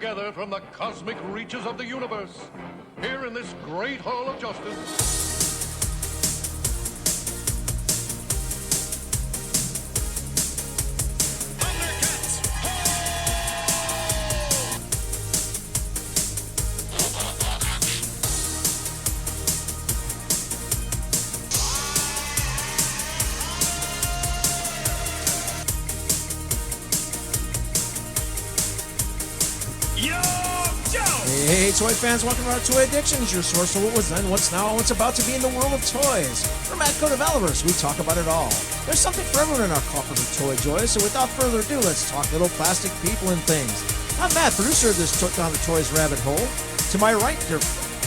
Together from the cosmic reaches of the universe, here in this great hall of justice. Hey, toy fans, welcome to our Toy Addictions, your source for what was then, what's now, and what's about to be in the world of toys. We're Matco Developers, we talk about it all. There's something for everyone in our coffer of toy joy, so without further ado, let's talk little plastic people and things. I'm Matt, producer of this Down the Toys rabbit hole. To my right, your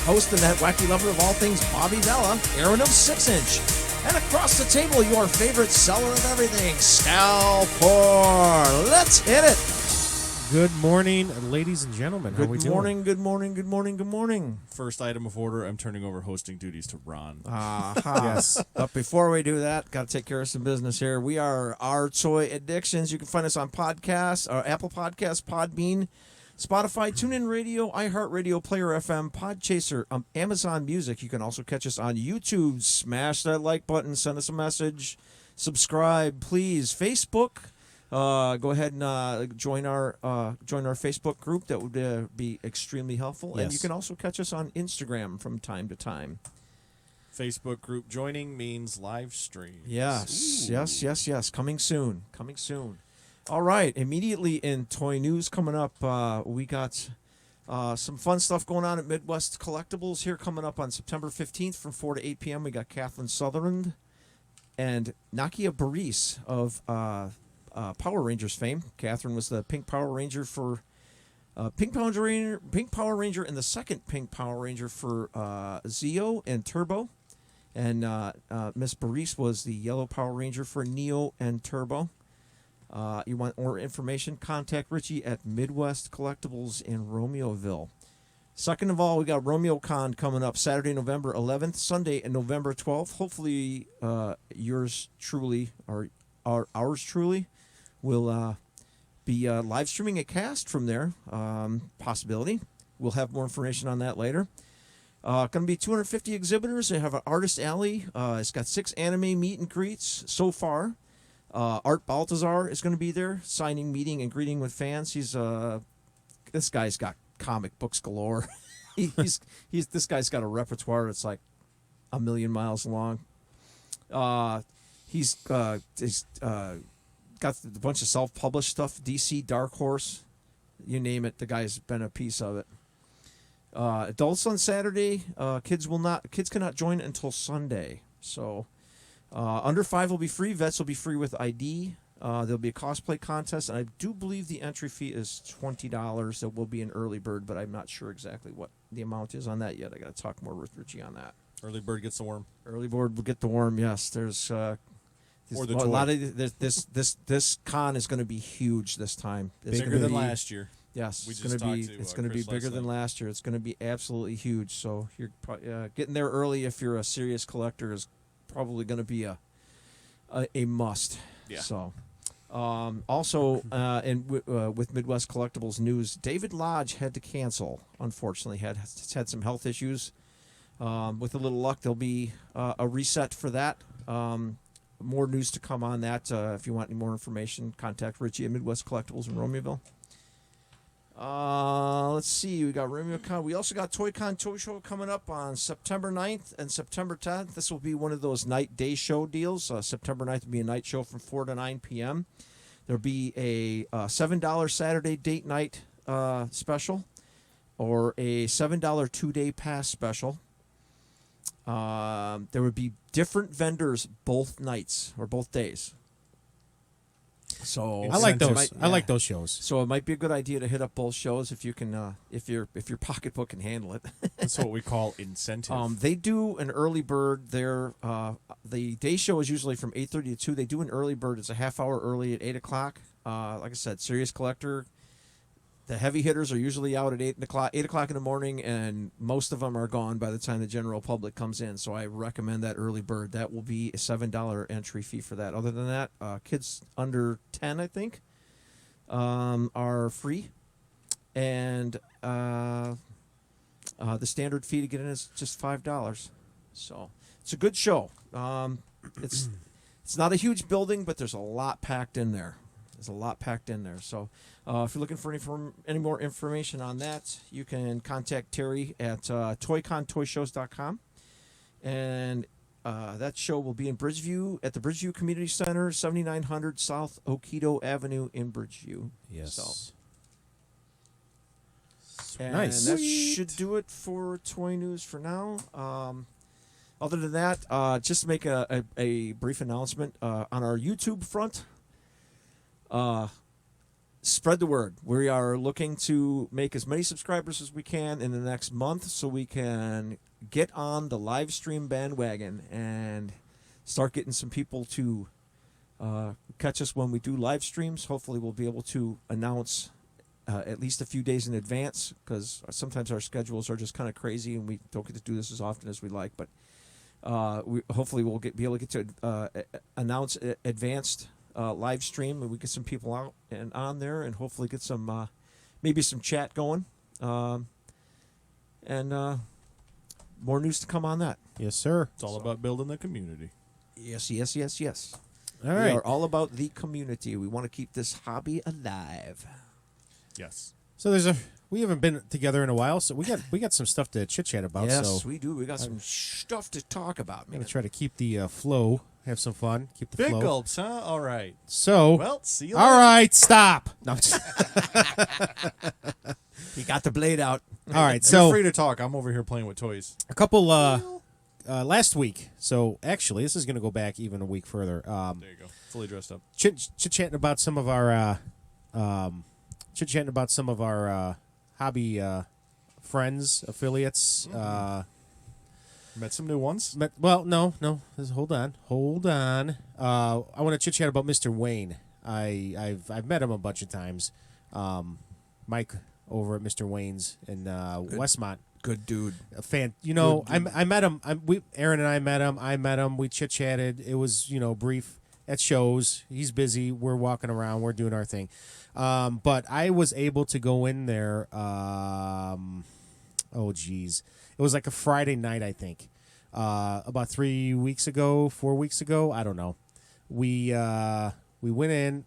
host and that wacky lover of all things, Bobby Vella, Aaron of 6 Inch. And across the table, your favorite seller of everything, Skal-Por. Let's hit it. Good morning, ladies and gentlemen. How we doing? Good morning. First item of order, I'm turning over hosting duties to Ron. Yes. But before we do that, got to take care of some business here. We are Our Toy Addictions. You can find us on podcasts, Apple Podcasts, Podbean, Spotify, TuneIn Radio, iHeartRadio, Player FM, Podchaser, Amazon Music. You can also catch us on YouTube. Smash that like button. Send us a message. Subscribe, please. Facebook. Go ahead and join our Facebook group. That would be extremely helpful. Yes. And you can also catch us on Instagram from time to time. Facebook group joining means live stream. Yes, yes. Coming soon. All right. Immediately in toy news coming up, we got some fun stuff going on at Midwest Collectibles here coming up on September 15th from 4 to 8 p.m. We got Kathleen Sutherland and Nakia Baris of Power Rangers fame. Catherine was the Pink Power Ranger for Pink Power Ranger, and the second Pink Power Ranger for Zeo and Turbo, and Miss Baris was the Yellow Power Ranger for Neo and Turbo. You want more information? Contact Richie at Midwest Collectibles in Romeoville. Second of all, we got RomeoCon coming up Saturday, November 11th, Sunday, and November 12th. Hopefully, yours truly or ours truly will be live streaming a cast from there. Possibility. We'll have more information on that later. Going to be 250 exhibitors. They have an artist alley. It's got 6 anime meet and greets so far. Art Baltazar is going to be there, signing, meeting, and greeting with fans. This guy's got comic books galore. This guy's got a repertoire that's like a million miles long. He's got a bunch of self-published stuff, DC, Dark Horse, you name it. The guy's been a piece of it. Adults on Saturday. Kids cannot join until Sunday. So under 5 will be free. Vets will be free with ID. There'll be a cosplay contest, and I do believe the entry fee is $20. There will be an early bird, but I'm not sure exactly what the amount is on that yet. I got to talk more with Richie on that. Early bird gets the worm. Early bird will get the worm. Yes, there's or the a toy. lot of this con is going to be huge this time. It's bigger than last year. Yes, We it's just going to talked be to, going to be Chris bigger last than night. last year. It's going to be absolutely huge. So you're getting there early if you're a serious collector is probably going to be a must. Yeah. So. Also, with Midwest Collectibles news, David Lodge had to cancel. Unfortunately, had some health issues. With a little luck, there'll be a reset for that. More news to come on that. If you want any more information, contact Richie at Midwest Collectibles in Romeoville. Let's see. We got RomeoCon. We also got ToyCon Toy Show coming up on September 9th and September 10th. This will be one of those night-day show deals. September 9th will be a night show from 4 to 9 p.m. There'll be a $7 Saturday date night special or a $7 2-day pass special. There would be different vendors both nights or both days. So I like those. I like those shows. So it might be a good idea to hit up both shows if you can, if your pocketbook can handle it. That's what we call incentive. They do an early bird. The day show is usually from 8:30 to 2. They do an early bird. It's a half hour early at 8 o'clock. Like I said, serious collector. The heavy hitters are usually out at 8 o'clock in the morning, and most of them are gone by the time the general public comes in. So I recommend that early bird. That will be a $7 entry fee for that. Other than that, kids under 10, I think, are free. and the standard fee to get in is just $5. So it's a good show. It's not a huge building, but there's a lot packed in there. So if you're looking for any more information on that, you can contact Terry at toycontoyshows.com. And that show will be in Bridgeview at the Bridgeview Community Center, 7900 South Oquito Avenue in Bridgeview. Yes. And Nice. that should do it for Toy News for now. Other than that, just to make a brief announcement on our YouTube front. Spread the word. We are looking to make as many subscribers as we can in the next month so we can get on the live stream bandwagon and start getting some people to catch us when we do live streams. Hopefully we'll be able to announce at least a few days in advance, because sometimes our schedules are just kind of crazy and we don't get to do this as often as we like. But hopefully we'll be able to get to announce advanced live stream, and we get some people out and on there, and hopefully get some maybe some chat going, and more news to come on that. Yes, sir. It's all about building the community. Yes. All We right. are all about the community. We want to keep this hobby alive. Yes. So we haven't been together in a while, so we got some stuff to chit chat about. Yes, so we do. We got some stuff to talk about, I'm man. gonna try to keep the flow, have some fun, keep the Big flow. gulps, huh? All right. So, Well, see you all later. right, stop. No, I'm just- He got the blade out. all right, You're so free to talk. I'm over here playing with toys. a couple last week. So actually, this is gonna go back even a week further. There you go. Fully dressed up. Chit-chatting about some of our hobby friends, affiliates. Met some new ones. No. Hold on. I want to chit-chat about Mr. Wayne. I've met him a bunch of times. Mike over at Mr. Wayne's in Westmont. Good dude. A fan. Good I met him. Aaron and I met him. We chit-chatted. It was, brief at shows. He's busy. We're walking around. We're doing our thing. But I was able to go in there. It was like a Friday night, I think. About 4 weeks ago. I don't know. We went in.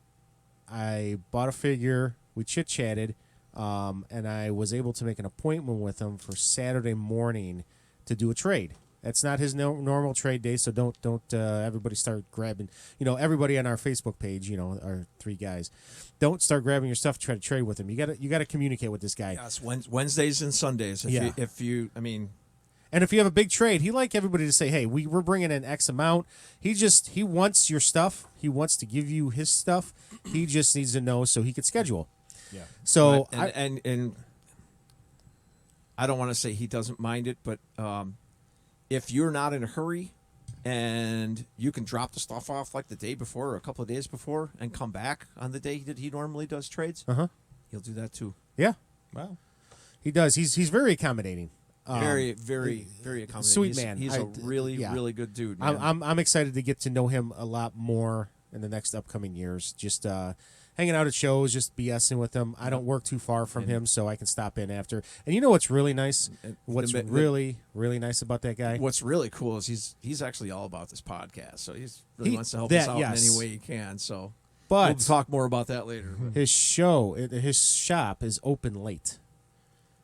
I bought a figure. We chit-chatted. And I was able to make an appointment with him for Saturday morning to do a trade. That's not his normal trade day, so don't everybody start grabbing. Everybody on our Facebook page, our three guys, don't start grabbing your stuff to try to trade with him. You got to communicate with this guy. Yes, Wednesdays and Sundays. If you, And if you have a big trade, he like everybody to say, "Hey, we're bringing in X amount." He wants your stuff. He wants to give you his stuff. He just needs to know so he could schedule. Yeah. So and I don't want to say he doesn't mind it, but if you're not in a hurry and you can drop the stuff off like the day before or a couple of days before and come back on the day that he normally does trades, he'll do that too. Yeah, Wow. he does. He's very accommodating. Very accommodating. Sweet He's- man. He's a really good dude. Man. I'm excited to get to know him a lot more in the next upcoming years. Just hanging out at shows, just BSing with him. I don't work too far from him, so I can stop in after. And you know what's really nice? What's really nice about that guy? What's really cool is he's actually all about this podcast, so he really wants to help us out in any way he can. So, But we'll talk more about that later. his shop is open late.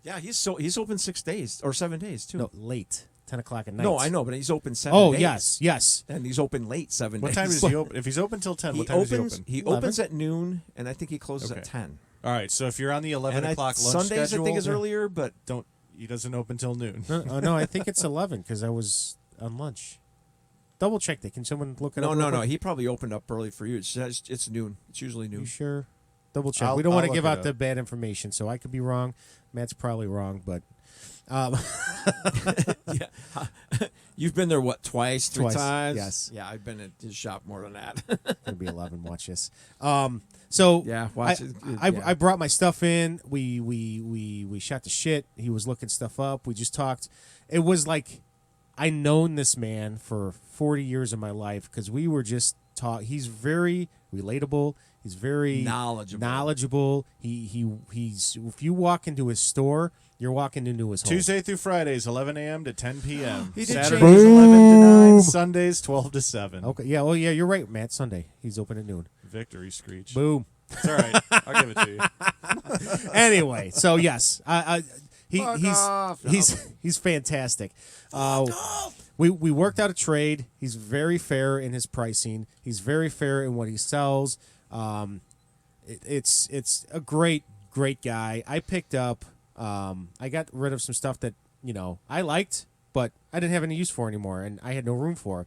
Yeah, he's open 6 days or 7 days too. No, late. 10 o'clock at night. No, I know, but he's open 7 days. yes. And he's open late 7 What days. time is he open? If he's open till 10, what time is he open? He 11? opens at noon, and I think he closes at Okay. 10. All right, so if you're on the 11 And o'clock lunch Sundays schedule, I think is earlier, but he doesn't open till noon. No, I think it's 11 because I was on lunch. Double check that. Can someone look it up? no. real quick? He probably opened up early for you. It's noon. It's usually You noon. sure? Double check. I'll- We don't want to I'll give look it out the up. bad information, so I could be wrong. Matt's probably wrong, but Yeah. You've been there twice, three Twice, times? yes. Yeah, I've been at his shop more than that. it'll be 11. Watch this. So Yeah, watch it. Yeah. I brought my stuff in. We shot the shit. He was looking stuff up. We just talked. It was like I known this man for 40 years of my life because we were just taught. He's very relatable. He's very knowledgeable. He's if you walk into his store, you're walking into his home. Tuesday through Fridays, 11 a.m. to 10 p.m. He did Saturdays, change. 11 to 9. Sundays, 12 to 7. Okay, yeah, well, yeah, you're right, Matt. Sunday, he's open at noon. Victory screech. Boom. It's all right. I'll give it to you. Anyway, so yes, Fuck he's fantastic. We worked out a trade. He's very fair in his pricing. He's very fair in what he sells. It's a great guy. I picked up. I got rid of some stuff that I liked, but I didn't have any use for anymore, and I had no room for.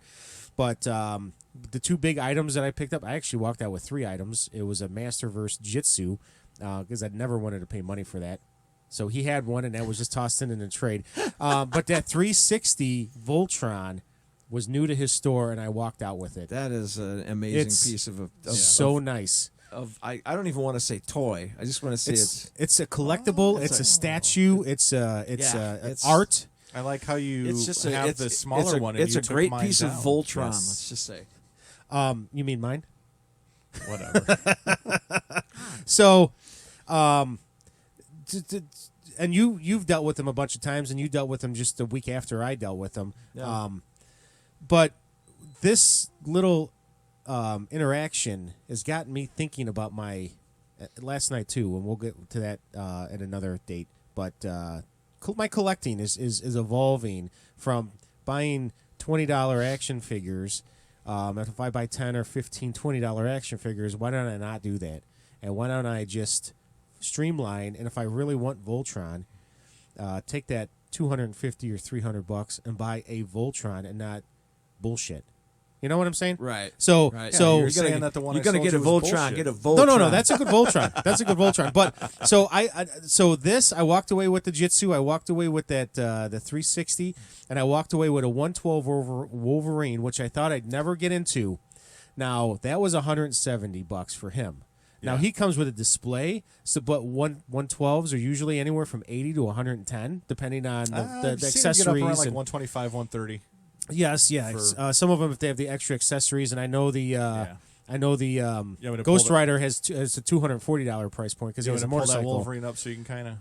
But the two big items that I picked up, I actually walked out with 3 items. It was a Masterverse Jitsu, because I'd never wanted to pay money for that. So he had one, and that was just tossed in a trade. But that 360 Voltron was new to his store, and I walked out with it. That is an amazing piece of so nice. I don't even want to say toy. I just want to say it's a collectible. It's a statue. It's art. I like how you it's have the smaller one. And It's you a took great mine piece down. of Voltron. Yes. Let's just say. You mean mine? Whatever. So, and you've dealt with them a bunch of times, and you dealt with them just a week after I dealt with them. Yeah. But this little interaction has gotten me thinking about my last night too, and we'll get to that at another date. But my collecting is evolving from buying $20 action figures. If I buy 10 or 15, $20 action figures, why don't I not do that? And why don't I just streamline? And if I really want Voltron, take that $250 or $300 and buy a Voltron and not bullshit. You know what I'm saying? Right. So, right. so you're saying that the one you're I gonna sold get a you was Voltron. bullshit. Get a Voltron. No. That's a good Voltron. That's a good Voltron. But so I walked away with the Jitsu. I walked away with that the 360, and I walked away with a 112 over Wolverine, which I thought I'd never get into. Now that was $170 for him. Now he comes with a display. So, but 112s are usually anywhere from 80 to 110, depending on the I've seen accessories. them get up around like and, 125, 130. yes, yeah. Some of them, if they have the extra accessories, and I know the Ghost Rider has a $240 price point because he has a pull that motorcycle. Wolverine up so you can kind of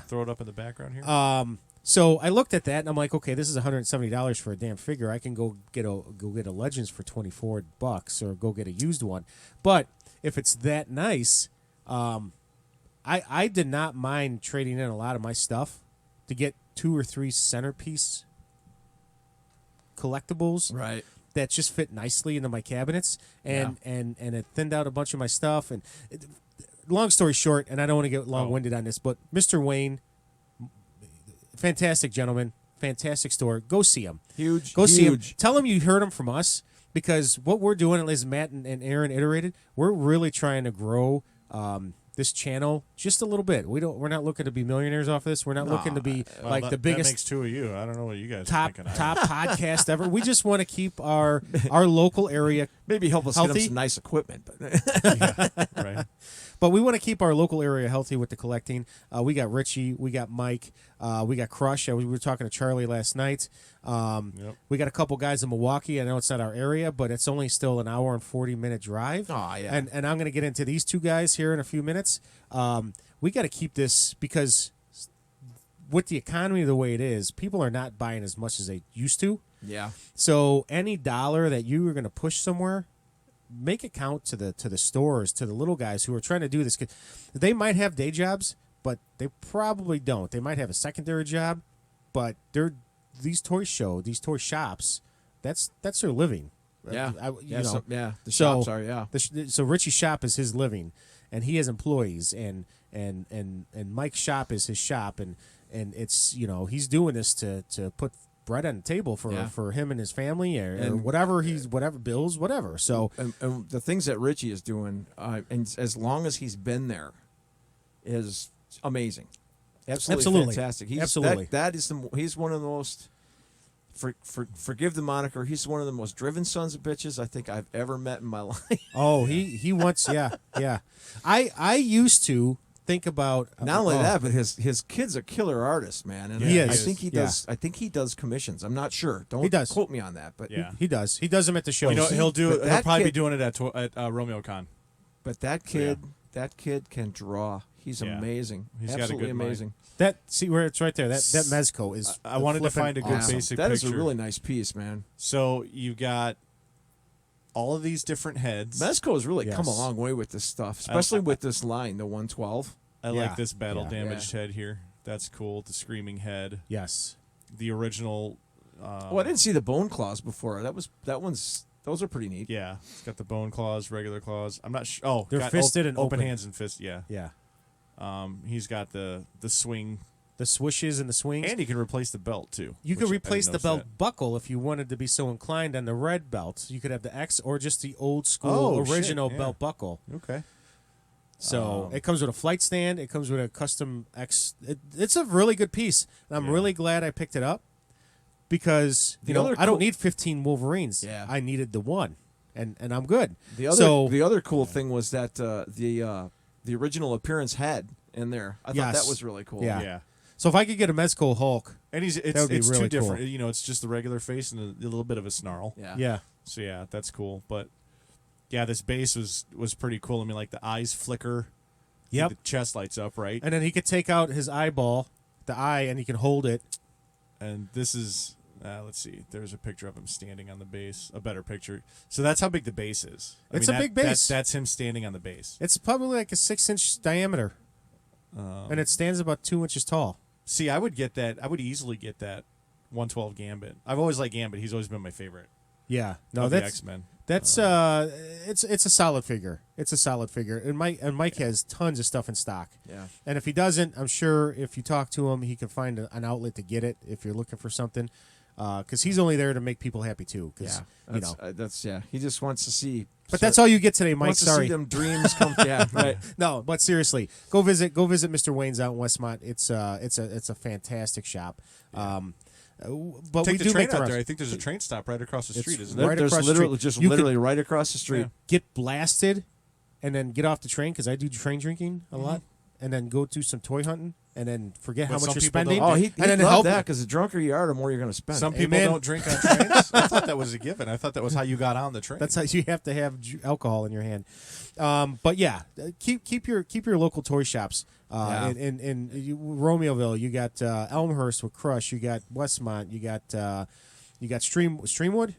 throw it up in the background here. So I looked at that and I'm like, okay, this is $170 for a damn figure. I can go get a Legends for $24 or go get a used one. But if it's that nice, I did not mind trading in a lot of my stuff to get 2 or 3 centerpiece collectibles. Right. That just fit nicely into my cabinets, and it thinned out a bunch of my stuff. And long story short, and I don't want to get long-winded on this, but Mr. Wayne, fantastic gentleman, fantastic store. Go see him. Go see him. Tell him you heard him from us, because what we're doing, as Matt and Aaron iterated, we're really trying to grow this channel just a little bit. We're not looking to be millionaires off this. We're not looking to be the biggest. That makes 2 of you. I don't know what you guys top are thinking. top podcast ever. We just want to keep our local area Maybe help us healthy. get him some nice equipment. But Right. But we want to keep our local area healthy with the collecting. We got Richie, we got Mike, we got Crush. We were talking to Charlie last night. We got a couple guys in Milwaukee. I know it's not our area, but it's only still an hour and 40-minute drive. Oh, yeah. And I'm going to get into these two guys here in a few minutes. We got to keep this, because with the economy the way it is, people are not buying as much as they used to. yeah. So any dollar that you are going to push somewhere, make it count to the stores, to the little guys who are trying to do this. They might have day jobs, but they probably don't. They might have a secondary job, but these toy shops, that's their living. Yeah. The shops are, yeah. So Richie's shop is his living, and he has employees, and Mike's shop is his shop, and it's he's doing this to put bread on the table for him and his family, or whatever bills, whatever. So and the things that Richie is doing, and as long as he's been there, is amazing. Absolutely fantastic. Absolutely. He's one of the most. Forgive the moniker. He's one of the most driven sons of bitches I think I've ever met in my life. Oh, he wants, yeah. I used to think about Not only that, but his kid's a killer artist, man. And He I is. think he does. I think he does commissions. I'm not sure. Don't He does. quote me on that, but Yeah. he does. He does them at the shows. You know, he'll do. But He'll that probably be kid- doing it at RomeoCon. But that kid, can draw. He's Yeah. amazing. He's got a Absolutely good mind. amazing. that see where it's right there. That Mezco is. I wanted to flippin' find a good awesome. basic That picture. is a really nice piece, man. So you got all of these different heads. Mezco has really come a Yes. long way with this stuff, especially with this line, the 112. I Yeah. like this battle Yeah. damaged head here. That's cool. The screaming head. Yes. The original. Oh, I didn't see the bone claws before. Those are pretty neat. Yeah, it's got the bone claws, regular claws. I'm not sure. Oh, They're got fisted and open open. hands and fist. Yeah. Yeah. He's got the swing, The swishes and the swings. and he can replace the belt too. You which could I replace didn't the notice belt buckle if you wanted to be so inclined on the red belt. You could have the X or just the old school Oh, shit, original yeah. belt buckle. that. Okay. So it comes with a flight stand. It comes with a custom X. It's a really good piece. And I'm Yeah. really glad I picked it up because The other I don't cool- need 15 Wolverines. Yeah. I needed the one, and I'm good. The other cool thing was that the original appearance had in there. I thought Yes. that was really cool. Yeah. Yeah. So if I could get a Mezco Hulk, And That it's would be really two different. cool. You know, it's just the regular face and a little bit of a snarl. Yeah. yeah, So yeah, that's cool. But yeah, this base was pretty cool. I mean, like the eyes flicker. Yep. The chest lights up, right? and then he could take out his eyeball, the eye, and he can hold it. And this is, let's see, there's a picture of him standing on the base, a better picture. So that's how big the base is. It's a big base. That's him standing on the base. It's probably like a 6-inch diameter, and it stands about 2 inches tall. See, I would get that. I would easily get that 112 Gambit. I've always liked Gambit. He's always been my favorite. Yeah, no, of the that's X-Men. It's a solid figure. It's a solid figure, and Mike has tons of stuff in stock. Yeah. And if he doesn't, I'm sure if you talk to him, he can find an outlet to get it if you're looking for something. Because he's only there to make people happy too. Because He just wants to see. But that's all you get today, Mike. Wants to Sorry. see them dreams come. Yeah. Right. No, but seriously, go visit Mr. Wayne's out in Westmont. It's a fantastic shop. But Take we the do train make the out there. rounds. I think there's a train stop right across the street, isn't right there? There's across the literally street. just You could- literally right across the street. Yeah. Get blasted, and then get off the train because I do train drinking a lot, and then go do some toy hunting, and then forget how But much some you're people spending. don't. Oh, and then love help that because the drunker you are, the more you're going to spend. Some people Amen. don't drink on trains. I thought that was a given. I thought that was how you got on the train. That's how you have to have alcohol in your hand. But yeah, keep your local toy shops. Yeah. In Romeoville, you got Elmhurst with Crush. You got Westmont. You got Streamwood.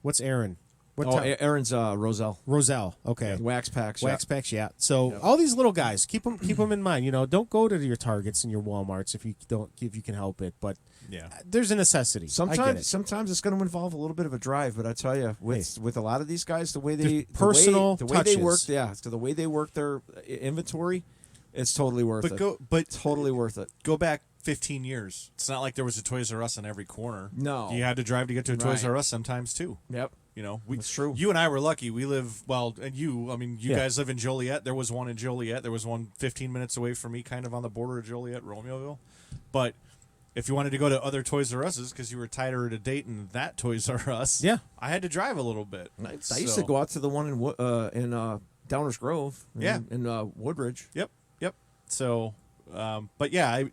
What's Aaron? What Oh, town? Aaron's Roselle. Roselle. Okay. Wax packs. Wax packs, yeah. So all these little guys, keep them in mind. You know, don't go to your Targets and your WalMarts if you can help it. But yeah. there's a necessity. I get it. Sometimes it's going to involve a little bit of a drive, but I tell you, with a lot of these guys, the way they personal the way they work, touches. so the way they work their inventory, it's totally worth it. But Totally worth it. go back 15 years. It's not like there was a Toys R Us on every corner. No. You had to drive to get to a Toys Right. R Us sometimes too. Yep. You know, That's true. You and I were lucky. We live and you Yeah. guys live in Joliet. There was one in Joliet. There was one 15 minutes away from me, kind of on the border of Joliet, Romeoville. But if you wanted to go to other Toys R Us's because you were tighter at a date in that Toys R Us, Yeah. I had to drive a little bit. I used to go out to the one in Downers Grove. Yeah. In Woodbridge. Yep. So, but yeah,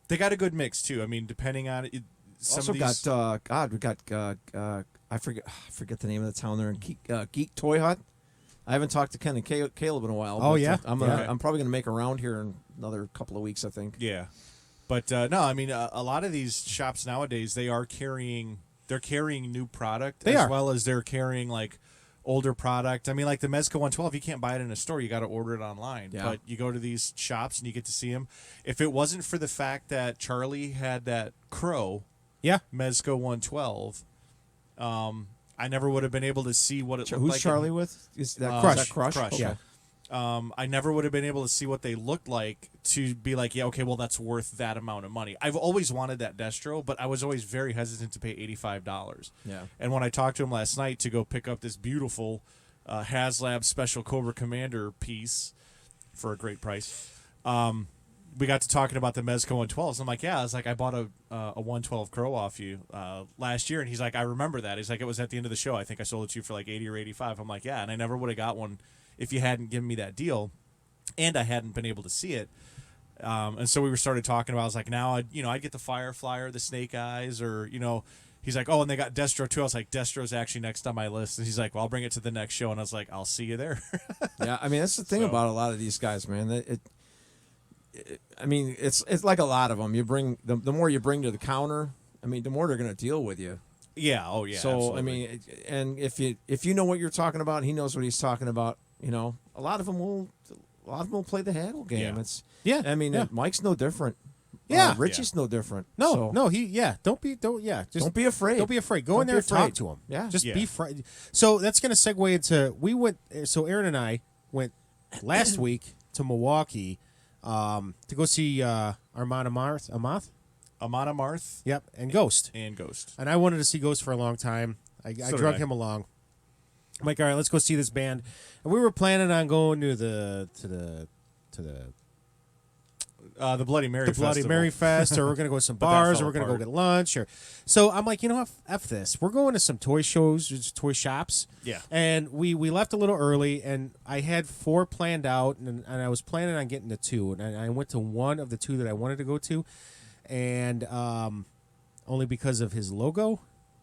they got a good mix too. I mean, depending on it, some Also of these, we got I forget the name of the town there in Geek Toy Hut. I haven't talked to Ken and Caleb in a while. Oh, but, yeah? I'm Yeah. I'm probably gonna make a round here in another couple of weeks, I think. yeah. But no, I mean, a lot of these shops nowadays they're carrying new product They as are. well as they're carrying like older product. I mean, like the Mezco 112, you can't buy it in a store. You got to order it online. Yeah. But you go to these shops and you get to see them. If it wasn't for the fact that Charlie had that Crow Yeah. Mezco 112, I never would have been able to see what it looked Who's like. Charlie with? Is that Crush. Is that Crush? Crush. Okay. Yeah. I never would have been able to see what they looked like to be like, yeah, okay, well, that's worth that amount of money. I've always wanted that Destro, but I was always very hesitant to pay $85. Yeah. And when I talked to him last night to go pick up this beautiful HasLab Special Cobra Commander piece for a great price, we got to talking about the Mezco 112s. I'm like, yeah, I was like, I bought a 112 Crow off you last year, and he's like, I remember that. He's like, it was at the end of the show. I think I sold it to you for like 80 or 85. I'm like, yeah, and I never would have got one if you hadn't given me that deal, and I hadn't been able to see it. And so we started talking about. I was like, now I'd get the Firefly or the Snake Eyes, or He's like, oh, and they got Destro too. I was like, Destro's actually next on my list. And he's like, well, I'll bring it to the next show. And I was like, I'll see you there. Yeah, I mean that's the thing about a lot of these guys, man. It's like a lot of them. You bring the more you bring to the counter, I mean, the more they're going to deal with you. Yeah. Oh, yeah. So absolutely. I mean, and if you know what you're talking about, he knows what he's talking about. A lot of them will play the haggle game. Yeah. I mean, Yeah. Mike's no different. Yeah. Richie's no different. No, So, don't be afraid. Don't be afraid. Go in there and talk to him. Yeah. Just Yeah. be friendly. So that's going to segue into So Aaron and I went last week to Milwaukee to go see Armand Amarth. Amana Marth Yep, and Ghost. and Ghost. And I wanted to see Ghost for a long time. I did drug I. him along. I'm like, all right, let's go see this band. And we were planning on going to the The Bloody Mary the Bloody Festival. Mary Fest, or we're gonna go to some But that bars, fell or we're gonna go apart. get lunch, or so I'm like, you know what, f this. We're going to some toy shows, just toy shops. Yeah. And we left a little early, and I had 4 planned out, and I was planning on getting to 2, and I went to one of the 2 that I wanted to go to, and only because of his logo,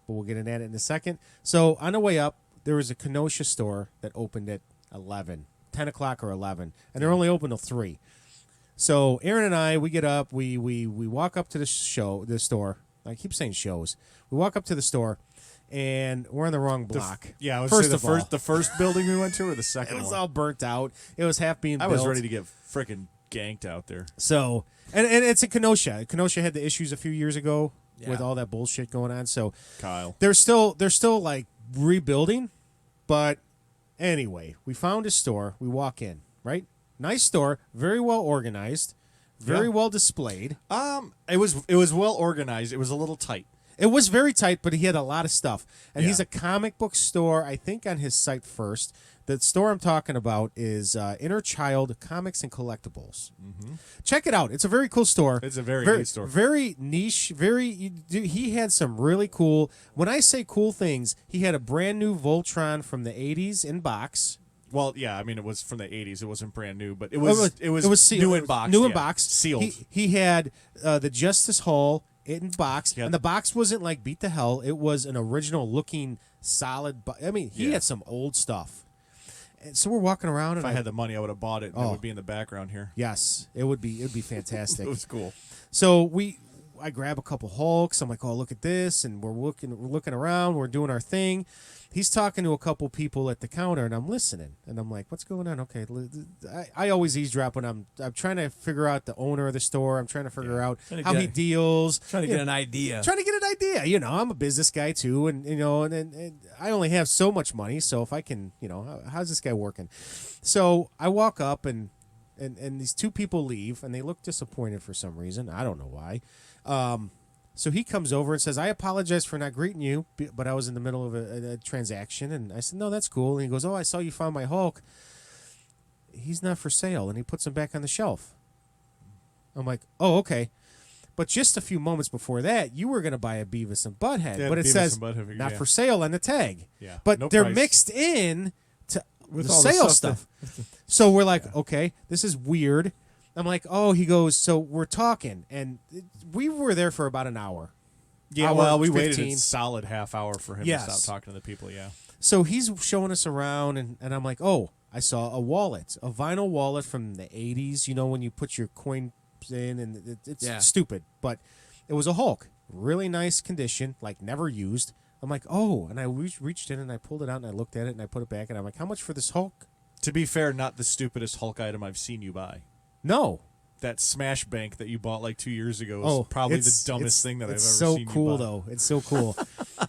but we'll get into that in a second. So on the way up, there was a Kenosa store that opened at 10 o'clock or 11, and they're only open till 3. So Aaron and I, we get up, we walk up to the store. I keep saying shows. We walk up to the store, and we're on the wrong block. Yeah, I would First say of all, the first building we went to, or the it second was one. all burnt out. It was half being I built. was ready to get freaking ganked out there. So, and it's a Kenosa. Kenosa had the issues a few years ago with Yeah. all that bullshit going on. So Kyle. they're still like rebuilding. But anyway, we found a store. We walk in, right? Nice store, very well organized, very Yeah. well displayed. It was well organized. It was a little tight. It was very tight, but he had a lot of stuff. And Yeah. he's a comic book store, I think, on his site first. The store I'm talking about is Child Comics and Collectibles. Mm-hmm. Check it out. It's a very cool store. It's a very neat store. Very niche. He had some really cool. When I say cool things, he had a brand new Voltron from the 80s in box. Well, yeah, I mean, it was from the 80s. It wasn't brand new, but it It was was sealed. new in box. New in yeah. box. Sealed. He had the Justice Hall in box, Yeah. and the box wasn't like beat to hell. It was an original looking solid. I mean, he Yeah. had some old stuff. And so we're walking around, If and I had the money, I would have bought it, and it Oh. would be in the background here. yes, it would be fantastic. It was cool. So I grab a couple Hulks. I'm like, oh, look at this, and we're looking around. We're doing our thing. He's talking to a couple people at the counter, and I'm listening. And I'm like, what's going on? Okay, I always eavesdrop when I'm trying to figure out the owner of the store. I'm trying to figure out Trying to how get- he deals. Trying to get an idea. Trying to get an idea. I'm a business guy too, and and I only have so much money. So if I can, how's this guy working? So I walk up, and these 2 people leave, and they look disappointed for some reason. I don't know why. So he comes over and says, I apologize for not greeting you, but I was in the middle of a transaction. And I said, no, that's cool. And he goes, oh, I saw you found my Hulk. He's not for sale. And he puts him back on the shelf. I'm like, oh, okay. But just a few moments before that, you were going to buy a Beavis and Butthead. Yeah, but it Beavis says and Butthead, not yeah. for sale on the tag. Yeah, But no they're price. mixed in to With the all the sale stuff stuff. So we're like, okay, this is weird. I'm like, oh, he goes, so we're talking. And we were there for about an hour. Yeah, Hour, well, we waited 15. a solid half hour for him Yes. to stop talking to the people, yeah. So he's showing us around, and I'm like, oh, I saw a wallet, a vinyl wallet from the 80s, when you put your coin in, and it's Yeah. stupid, but it was a Hulk. Really nice condition, like never used. I'm like, oh, and I reached in, and I pulled it out, and I looked at it, and I put it back, and I'm like, how much for this Hulk? To be fair, not the stupidest Hulk item I've seen you buy. No. That Smash Bank that you bought like 2 years ago is Oh, probably it's- the dumbest it's- thing that I've ever it's so seen cool, you buy. though. It's so cool.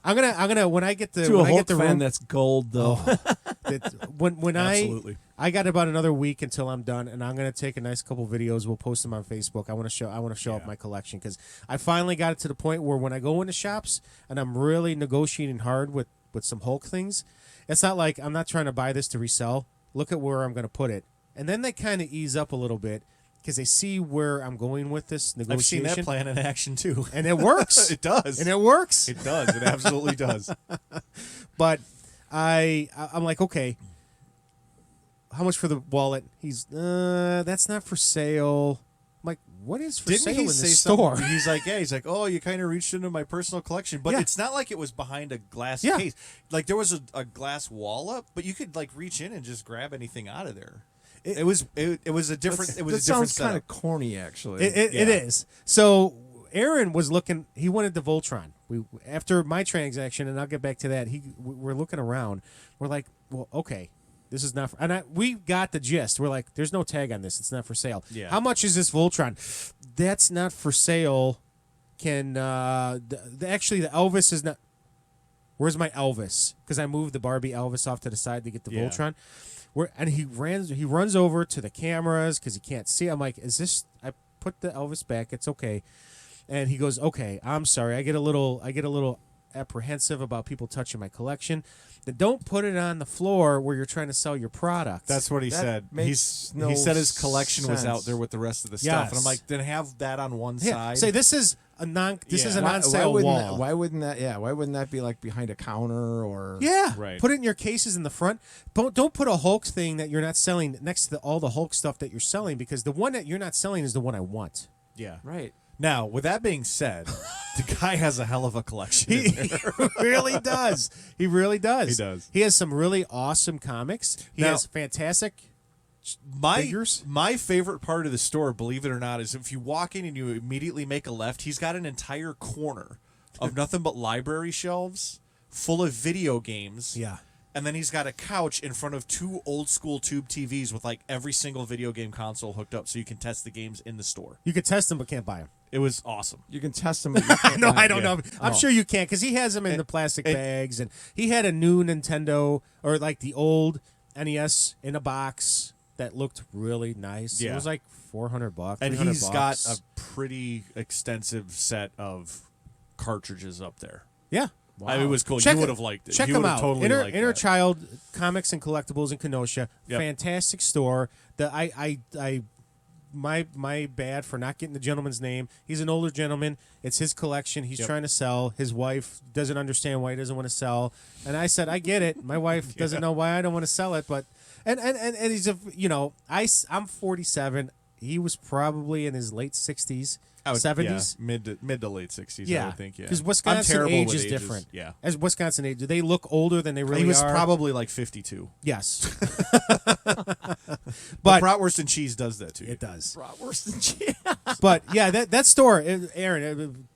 I'm gonna when I get the To a when I Hulk get the fan, room, that's gold, though. when Absolutely. I got about another week until I'm done, and I'm gonna take a nice couple videos. We'll post them on Facebook. I want to show off Yeah. my collection because I finally got it to the point where when I go into shops and I'm really negotiating hard with some Hulk things, it's not like I'm not trying to buy this to resell. Look at where I'm gonna put it, and then they kind of ease up a little bit because they see where I'm going with this I've negotiation. seen that plan in action too. and it works. It does. And it works. It does. It absolutely does. But I'm like, okay, how much for the wallet? He's, that's not for sale. I'm like, what is for Didn't sale he in the say store? something? He's like, oh, you kind of reached into my personal collection, but Yeah. it's not like it was behind a glass Yeah. case. Like there was a glass wall up, but you could like reach in and just grab anything out of there. It was a different. It was That a different sounds kind setup. of corny, actually. It Yeah. is. So Aaron was looking. He wanted the Voltron. We after my transaction, and I'll get back to that. We're looking around. We're like, well, okay, this is not. We got the gist. We're like, there's no tag on this. It's not for sale. Yeah. How much is this Voltron? That's not for sale. Can actually the Elvis is not. Where's my Elvis? Because I moved the Barbie Elvis off to the side to get the Yeah. Voltron. And he runs over to the cameras because he can't see. I'm like, is this? I put the Elvis back. It's okay. And he goes, okay, I'm sorry. I get a little apprehensive about people touching my collection. Then don't put it on the floor where you're trying to sell your product. That's what he That said. makes no he said his collection was out sense. there with the rest of the stuff, and I'm Yes. like, then have that on one yeah. side. Say this is a This Yeah. is a Why non-sale wouldn't wall. Why wouldn't that? Yeah, why wouldn't that be like behind a counter or? Yeah, Right. Put it in your cases in the front. Don't put a Hulk thing that you're not selling next to all the Hulk stuff that you're selling, because the one that you're not selling is the one I want. yeah. Right. Now, with that being said, the guy has a hell of a collection. He in there. really does. He really does. He does. He has some really awesome comics. He Now- has fantastic My figures. my favorite part of the store, believe it or not, is if you walk in and you immediately make a left, he's got an entire corner of nothing but library shelves full of video games. Yeah. And then he's got a couch in front of two old school tube TVs with like every single video game console hooked up so you can test the games in the store. You could test them but can't buy them. It was awesome. You can test them. But you can't No, buy I them. don't know. I'm sure you can, because he has them in the plastic bags, and he had a new Nintendo, or like the old NES in a box that looked really nice. Yeah. It was like $400. And $300. he's got a pretty extensive set of cartridges up there. yeah. I mean, it was cool. Check you would it- have liked it. Check you them would have out. totally liked Inner that. Child Comics and Collectibles in Kenosha. Yep. Fantastic store. My bad for not getting the gentleman's name. He's an older gentleman. It's his collection. He's Yep. trying to sell. His wife doesn't understand why he doesn't want to sell. And I said, I get it. My wife doesn't know why I don't want to sell it. But and he's I'm 47. He was probably in his late 60s, 70s. Yeah, mid to late 60s, I Yeah, would think, yeah. because I'm Wisconsin terrible age with is ages. different. Yeah. As Wisconsin age, do they look older than they really He was are? probably like 52. Yes. But But bratwurst and cheese does that to you. it does. Bratwurst and cheese. But yeah, that store, Aaron,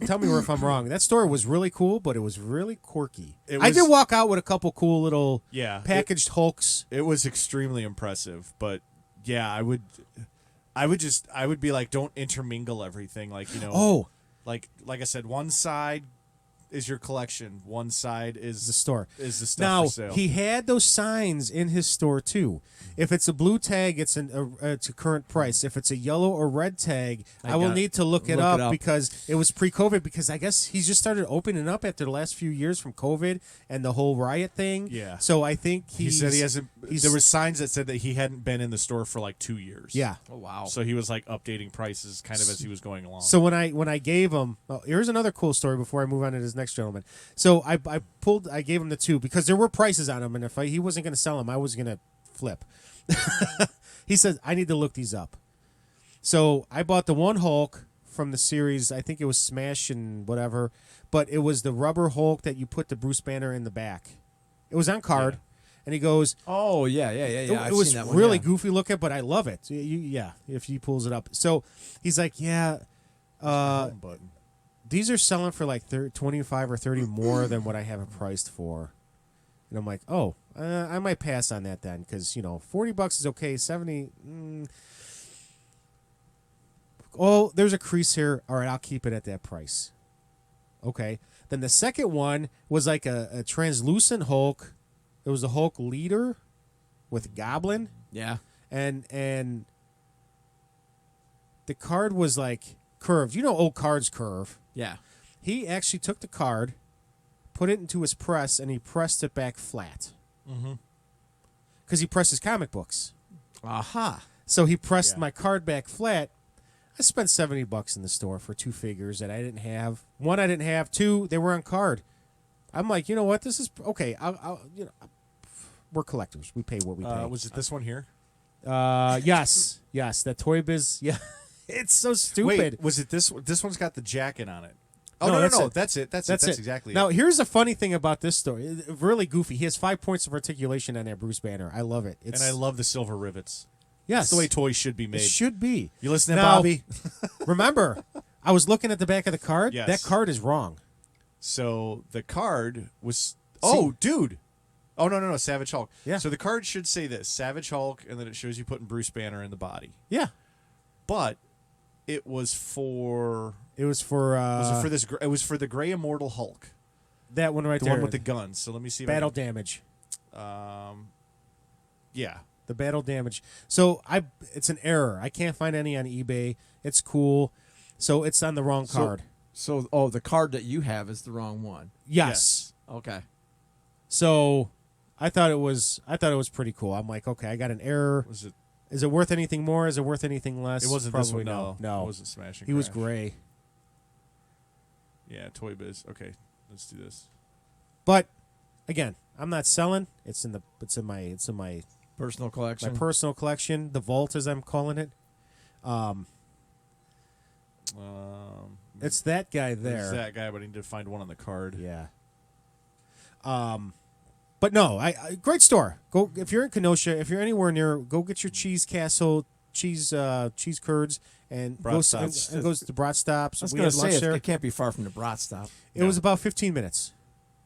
tell me if I'm wrong. That store was really cool, but it was really quirky. It I was- did walk out with a couple cool little Yeah, packaged Hulks. It was extremely impressive, but yeah, I would be like, don't intermingle everything, like, you know. Oh, like I said, one side is your collection, one side is the store. is the stuff Now for sale. he had those signs in his store too. If it's a blue tag, it's a current price. If it's a yellow or red tag, I will got- need to look it look up it up. because it was pre-COVID. Because I guess he's just started opening up after the last few years from COVID and the whole riot thing. Yeah. So I think he said he hasn't. he's- There were signs that said that he hadn't been in the store for like 2 years. Yeah. Oh wow. So he was like updating prices kind of as he was going along. So when I gave him, here's another cool story before I move on to this next gentleman. So I gave him the two because there were prices on them, and if he wasn't going to sell them, I was going to flip. He said, I need to look these up. So I bought the one Hulk from the series. I think it was Smash and whatever, but it was the rubber Hulk that you put the Bruce Banner in the back. It was on card, Yeah. and he goes, Oh yeah. I've it was seen that one, really yeah. goofy looking, but I love it. Yeah, if he pulls it up. So he's like, yeah, Home button. these are selling for like 25 or 30 more than what I have it priced for. And I'm like, oh, I might pass on that then, because $40 is okay. 70. Oh, there's a crease here. All right, I'll keep it at that price. Okay. Then the second one was like a translucent Hulk. It was a Hulk leader with Goblin, Yeah. and the card was like curved. Old cards curve. Yeah. He actually took the card, put it into his press, and he pressed it back flat. Mm-hmm. Because he presses comic books. Aha. So he pressed Yeah. my card back flat. I spent $70 in the store for two figures that I didn't have. One I didn't have. Two, they were on card. I'm like, you know what? This is okay. we're collectors. We pay what we pay. Was it this one here? Yes, that Toy Biz. Yeah, it's so stupid. Wait, was it this? This one's got the jacket on it. Oh No, no, that's no, it. that's it. That's it. exactly Now, it. here's a funny thing about this story. Really goofy. He has 5 points of articulation on that Bruce Banner. I love it. And I love the silver rivets. yes, That's the way toys should be it made. should be. You listening, Now, Bobby? Remember, I was looking at the back of the card. Yes. That card is wrong. So the card was. Oh, dude. Oh no, Savage Hulk. Yeah. So the card should say this: Savage Hulk, and then it shows you putting Bruce Banner in the body. Yeah, But it was for. it was for Was it for this? It was for the Gray Immortal Hulk, that one right the there. one with the guns. So let me see. If battle damage. Yeah. The battle damage. So it's an error. I can't find any on eBay. It's cool. So it's on the wrong card. So, the card that you have is the wrong one. Yes. Okay. So I thought it was pretty cool. I'm like, okay, I got an error. Was it? Is it worth anything more? Is it worth anything less? It wasn't Probably this one. no. No. It wasn't Smashing. He was Crash. gray. Yeah, Toy Biz. Okay, let's do this. But again, I'm not selling. It's in my Personal collection. personal collection, the vault as I'm calling it. It's that guy there. There's that guy, but I need to find one on the card. Yeah. But no, I great store. Go if you're in Kenosha, if you're anywhere near, go get your cheese castle, cheese curds, and Brat go Stops. and goes to Brat Stops. I was We going had to lunch say, there. it can't be far from the Brat Stop. It was about 15 minutes.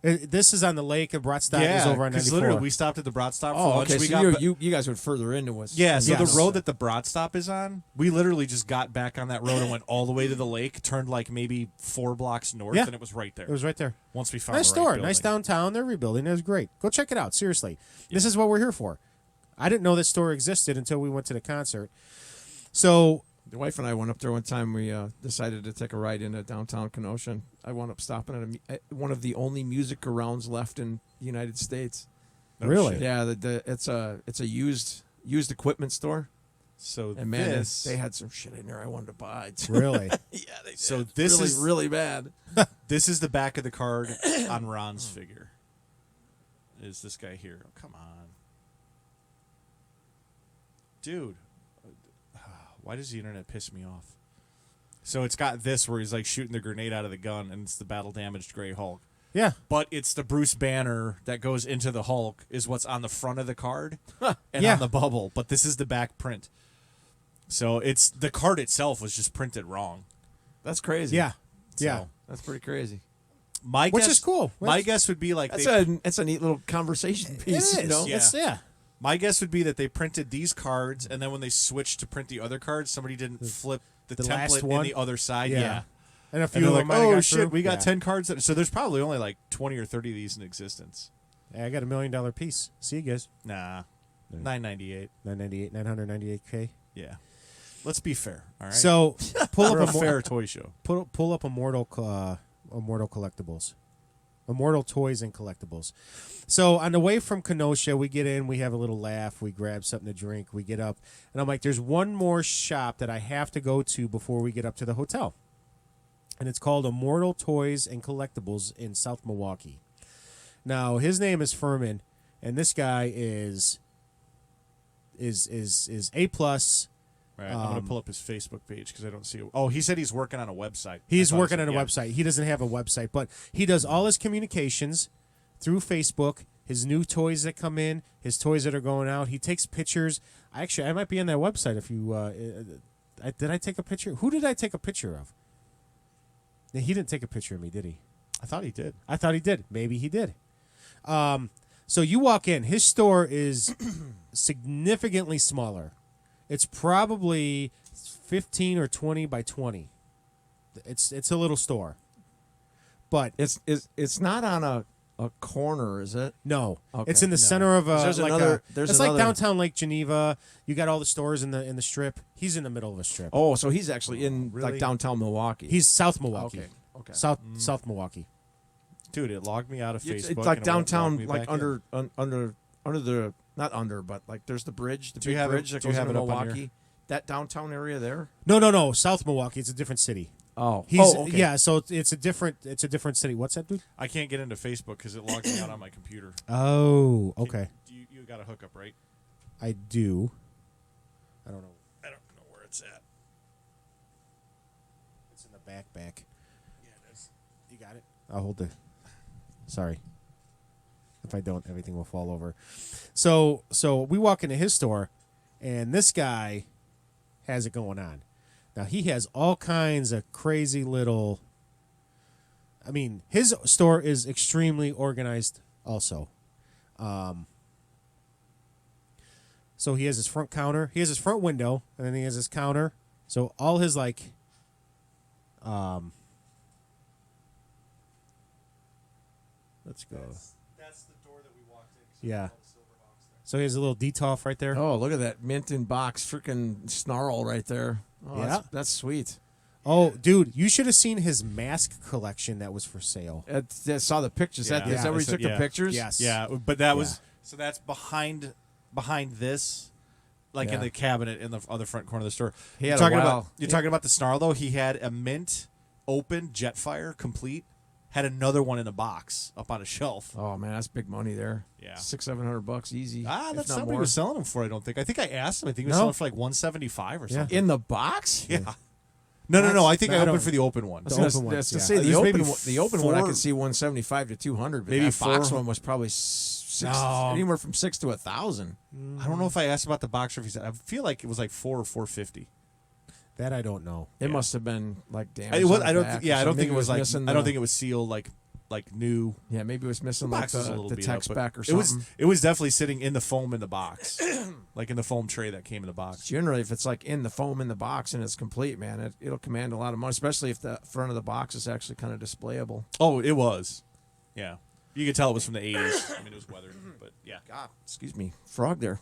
This is on the lake, and Brat Stop is Yeah, over on 94. literally we stopped at the Brat Stop for Oh, lunch. okay. We So got you guys went further into us. yeah, so Yes. the road that the Brat Stop is on, we literally just got back on that road and went all the way to the lake, turned like maybe 4 blocks north, Yeah. and it was right there. It was right there. Once we found Nice the right store, building. nice downtown. They're rebuilding. It was great. Go check it out. Seriously, this is what we're here for. I didn't know this store existed until we went to the concert. So The wife and I went up there one time. We decided to take a ride into downtown Kenosha. And I wound up stopping at one of the only music arounds left in the United States. No Really? shit. Yeah, it's a used equipment store. So And man, this, they had some shit in there I wanted to buy. really, Yeah, they so this really, is really bad. this is the back of the card on Ron's figure. Is this guy here? Oh, come on, dude. Why does the internet piss me off? So it's got this where he's like shooting the grenade out of the gun, and it's the battle damaged Gray Hulk. yeah. But it's the Bruce Banner that goes into the Hulk is what's on the front of the card and Yeah. on the bubble. But this is the back print. So it's the card itself was just printed wrong. That's crazy. Yeah, So yeah. That's pretty crazy. my Which guess, is cool. My Which- guess would be like That's a neat little conversation piece. It You is. know? Yeah. It's, yeah. my guess would be that they printed these cards, and then when they switched to print the other cards, somebody didn't flip the the last template in one? the other side. Yeah. Yeah. And a And few they're of like, them might have oh got shit, through. we got Yeah. 10 cards. So there's probably only like 20 or 30 of these in existence. Hey, I got $1 million piece. See you guys. Nah, 998. 998K. Yeah, let's be fair. All right. So pull we're up a a fair toy show. pull up Immortal Collectibles. Immortal Toys and Collectibles. So on the way from Kenosha, we get in, we have a little laugh, we grab something to drink, we get up, and I'm like, there's one more shop that I have to go to before we get up to the hotel. And it's called Immortal Toys and Collectibles in South Milwaukee. Now, his name is Furman, and this guy is A plus. All right, I'm gonna pull up his Facebook page because I don't see it. Oh, he said he's working on a website. He's I thought he working said- on a yeah. website. He doesn't have a website, but he does all his communications through Facebook. His new toys that come in, his toys that are going out. He takes pictures. I might be on that website if you. Did I take a picture? Who did I take a picture of? He didn't take a picture of me, did he? I thought he did. I thought he did. Maybe he did. So you walk in. His store is significantly smaller. It's probably 15 or 20 by 20. It's a little store. But It's not on a corner, is it? no, Okay. it's in the center of There's like another- there's it's like another- downtown Lake Geneva. You got all the stores in the strip. He's in the middle of a strip. Oh, so he's actually in Really? like downtown Milwaukee. He's South Milwaukee. Okay. South Milwaukee. Dude, it logged me out of It's Facebook. like and it won't log downtown, me like back in. under the not under, but like there's the bridge, the Do you big have it- bridge that do you goes have into it up on your- Milwaukee. That downtown area there. No. South Milwaukee. It's a different city. Oh, Okay. Yeah, so it's a different city. What's that, dude? I can't get into Facebook because it logged me out on my computer. Oh, okay. You You got a hookup, right? I do. I don't know. I don't know where it's at. It's in the back. Yeah, it is. You got it? I'll hold the... Sorry. If I don't, everything will fall over. So we walk into his store, and this guy has it going on. Now, he has all kinds of crazy little... I mean, his store is extremely organized also. So he has his front counter. He has his front window, and then he has his counter. So all his, like... let's go. That's the door that we walked in. Yeah. So he has a little detoff right there. Oh, look at that mint in box freaking snarl right there. Oh, Yeah. that's sweet. Oh, dude, you should have seen his mask collection that was for sale. I saw the pictures. Yeah. Is that where you took the pictures? Yes. Yeah, but that was Yeah. so that's behind this, like in Yeah. the cabinet in the other front corner of the store. He You're had a talking wow. about talking about the snarl though. He had a mint open Jetfire complete. Had another one in a box up on a shelf. Oh man, that's big money there. Yeah. $600-700 easy. if That's not not what he more. was selling them for. I don't think. I think I asked him. I think he was No. selling for like $175 or Yeah. something. In the box? Yeah. No. I think No, I I opened don't- for the open one. The I was open gonna ones, to yeah. say the There's open maybe one, the open one I four- could see 175 to 200, but Maybe that box four- one was probably six, No. anywhere from 6 to 1,000. I don't know if I asked about the box or if he said. I feel like it was like $400 or $450. That I don't know. It Yeah. must have been like damaged. I, was, on I the don't. back Yeah, or I don't something. think it Maybe was like. missing I don't the- think it was sealed like new. Yeah, maybe it was missing The like box was a little the beat text up, but back or it was something. it was definitely sitting in the foam in the box, like in the foam tray that came in the box. Generally, if it's like in the foam in the box and it's complete, man, it'll command a lot of money, especially if the front of the box is actually kind of displayable. Oh, it was. Yeah, you could tell it was from the '80s. I mean, it was weathered, but yeah. God, excuse me, frog there.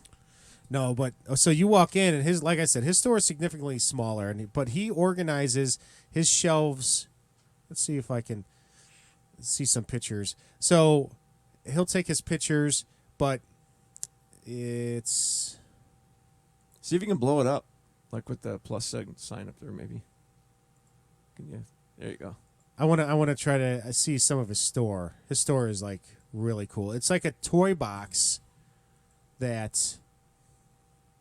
No, but so you walk in and his, like I said, his store is significantly smaller, but he organizes his shelves. Let's see if I can see some pictures. So he'll take his pictures, but it's See if you can blow it up, like with the plus sign up there, maybe. Can you? There you go. I want to try to see some of his store. His store is like really cool. It's like a toy box that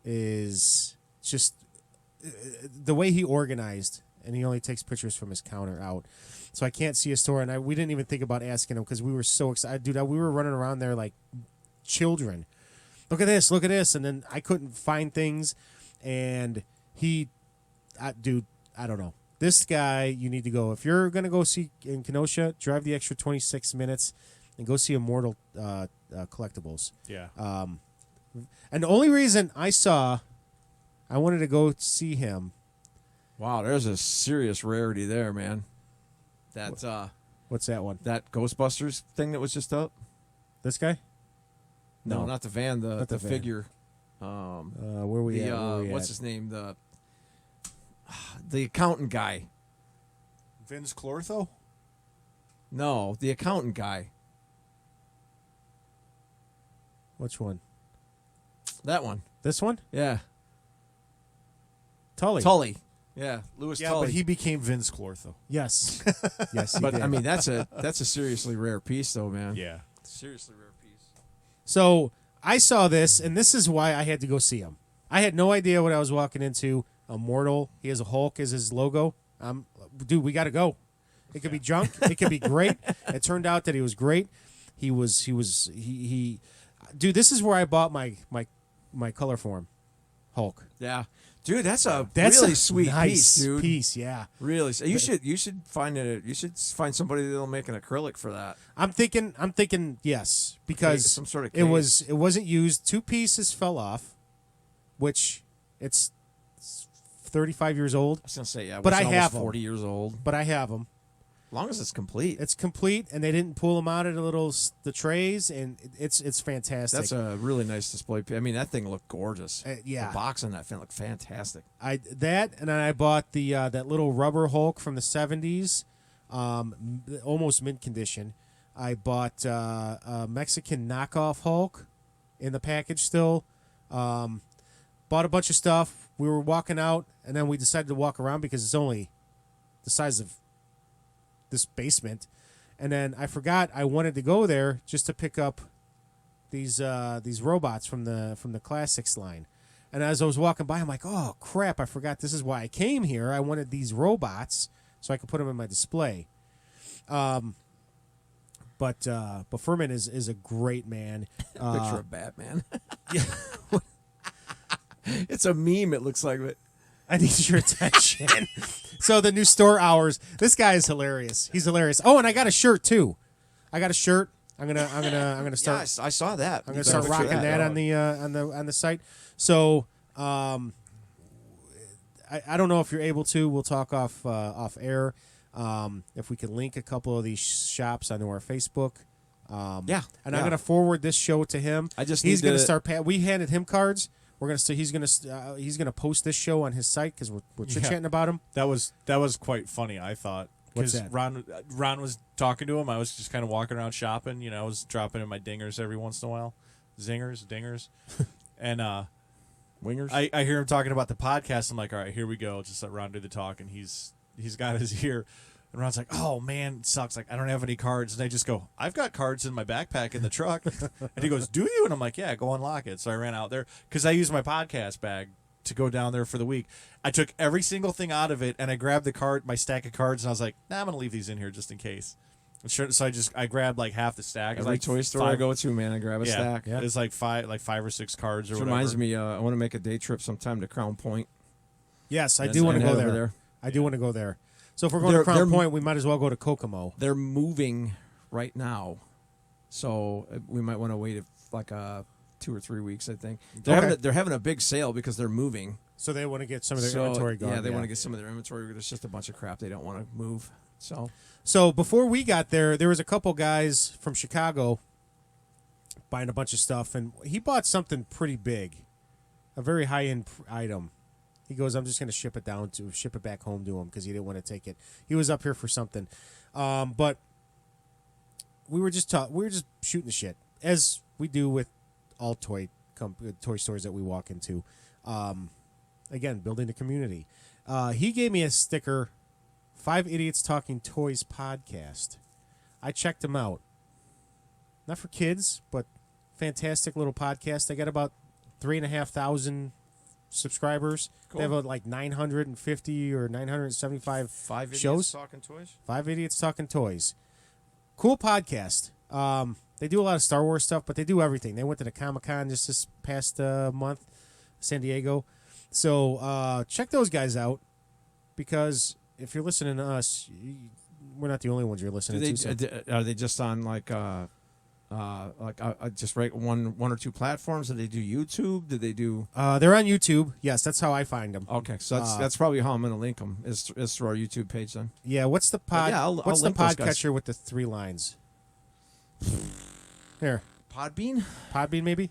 is just the way he organized, and he only takes pictures from his counter out. So I can't see his store, and we didn't even think about asking him because we were so excited. Dude, we were running around there like children. Look at this, and then I couldn't find things, and dude, I don't know. This guy, you need to go. If you're going to go see in Kenosa, drive the extra 26 minutes and go see Immortal Collectibles. Yeah. And the only reason I wanted to go see him. Wow, there's a serious rarity there, man. That What's that one? that Ghostbusters thing that was just up. This guy? No, not the van. Not the the van. figure. Where we The at? Where we what's at? his name? The accountant guy. Vince Clortho. No, the accountant guy. Which one? That one. This one? Yeah. Tully. Tully. Yeah, Louis Yeah, Tully. but he became Vince Clortho. Yes. Yes, he But did. I mean, that's a seriously rare piece, though, man. Yeah. Seriously rare piece. So I saw this, and this is why I had to go see him. I had no idea what I was walking into. Immortal. He has a Hulk as his logo. Dude, we got to go. It could be junk. It could be great. It turned out that he was great. He. Dude, this is where I bought my color form, Hulk. Yeah, dude, that's a That's really a sweet nice piece, dude. Piece, yeah. Really, you should find it. You should find somebody that'll make an acrylic for that. I'm thinking yes, because Some sort of it wasn't used. 2 pieces fell off, which it's 35 years old, I was gonna say yeah, But it's I almost have 'em. 40 years old. but I have them. As long as it's complete, It's complete, and they didn't pull them out of the trays, and it's fantastic. that's a really nice display. I mean, that thing looked gorgeous. Yeah. the box on that thing looked fantastic. And then I bought the that little rubber Hulk from the 70s, almost mint condition. I bought a Mexican knockoff Hulk in the package still. Bought a bunch of stuff. We were walking out, and then we decided to walk around because it's only the size of this basement. And then I forgot I wanted to go there just to pick up these robots from the Classics line. And as I was walking by, I'm like, oh crap! I forgot this is why I came here. I wanted these robots so I could put them in my display. But Furman is a great man. Picture of Batman. Yeah. It's a meme. It looks like it. I need your attention. So the new store hours. This guy is hilarious. He's hilarious. Oh, and I got a shirt too. I got a shirt. I'm gonna start. Yeah, I saw that. I'm gonna start rocking that on the site. So I don't know if you're able to. We'll talk off air. If we can link a couple of these shops onto our Facebook. Yeah, and I'm gonna forward this show to him. He's gonna start. We handed him cards. He's gonna post this show on his site because we're chit chatting about him. That was quite funny, I thought. What's Because that? Ron was talking to him. I was just kind of walking around shopping. I was dropping in my dingers every once in a while. Zingers, dingers. And Wingers. I hear him talking about the podcast. I'm like, all right, here we go. Just let Ron do the talk. And he's got his ear. And Ron's like, oh, man, it sucks. Like, I don't have any cards. And I just go, I've got cards in my backpack in the truck. And he goes, do you? And I'm like, yeah, go unlock it. So I ran out there because I used my podcast bag to go down there for the week. I took every single thing out of it, and I grabbed my stack of cards, and I was like, nah, I'm going to leave these in here just in case. So I grabbed like half the stack. Every toy store I go to, man, I grab a stack. Yeah. It's like five or six cards or Which whatever. reminds me, I want to make a day trip sometime to Crown Point. Yes, I do want to go there. I do want to go there. So if we're going to Crown Point, we might as well go to Kokomo. They're moving right now, so we might want to wait like 2 or 3 weeks. I think they're having a big sale because they're moving. So they want to get some of their inventory going. Yeah, they want to get some of their inventory. There's just a bunch of crap they don't want to move. So before we got there was a couple guys from Chicago buying a bunch of stuff, and he bought something pretty big, a very high-end item. He goes, I'm just going to ship it back home to him because he didn't want to take it. He was up here for something. But we were just shooting the shit, as we do with all toy stores that we walk into. Again, building the community. He gave me a sticker, 5 Idiots Talking Toys podcast. I checked him out. Not for kids, but fantastic little podcast. I got about 3,500 subscribers. Cool. They have like 950 or 975 5 shows. Idiots Talking Toys. 5 Idiots Talking Toys. Cool podcast. They do a lot of Star Wars stuff, but they do everything. They went to the Comic-Con just this past month, San Diego. So check those guys out, because if you're listening to us, we're not the only ones you're listening to. So. Are they just on just right one or two platforms? Do they do YouTube? Do they do? They're on YouTube. Yes, that's how I find them. Okay, so that's probably how I'm going to link them is through our YouTube page then. Yeah. What's the pod? What's the link those guys. podcatcher with the 3 lines? Here, Podbean. Podbean, maybe.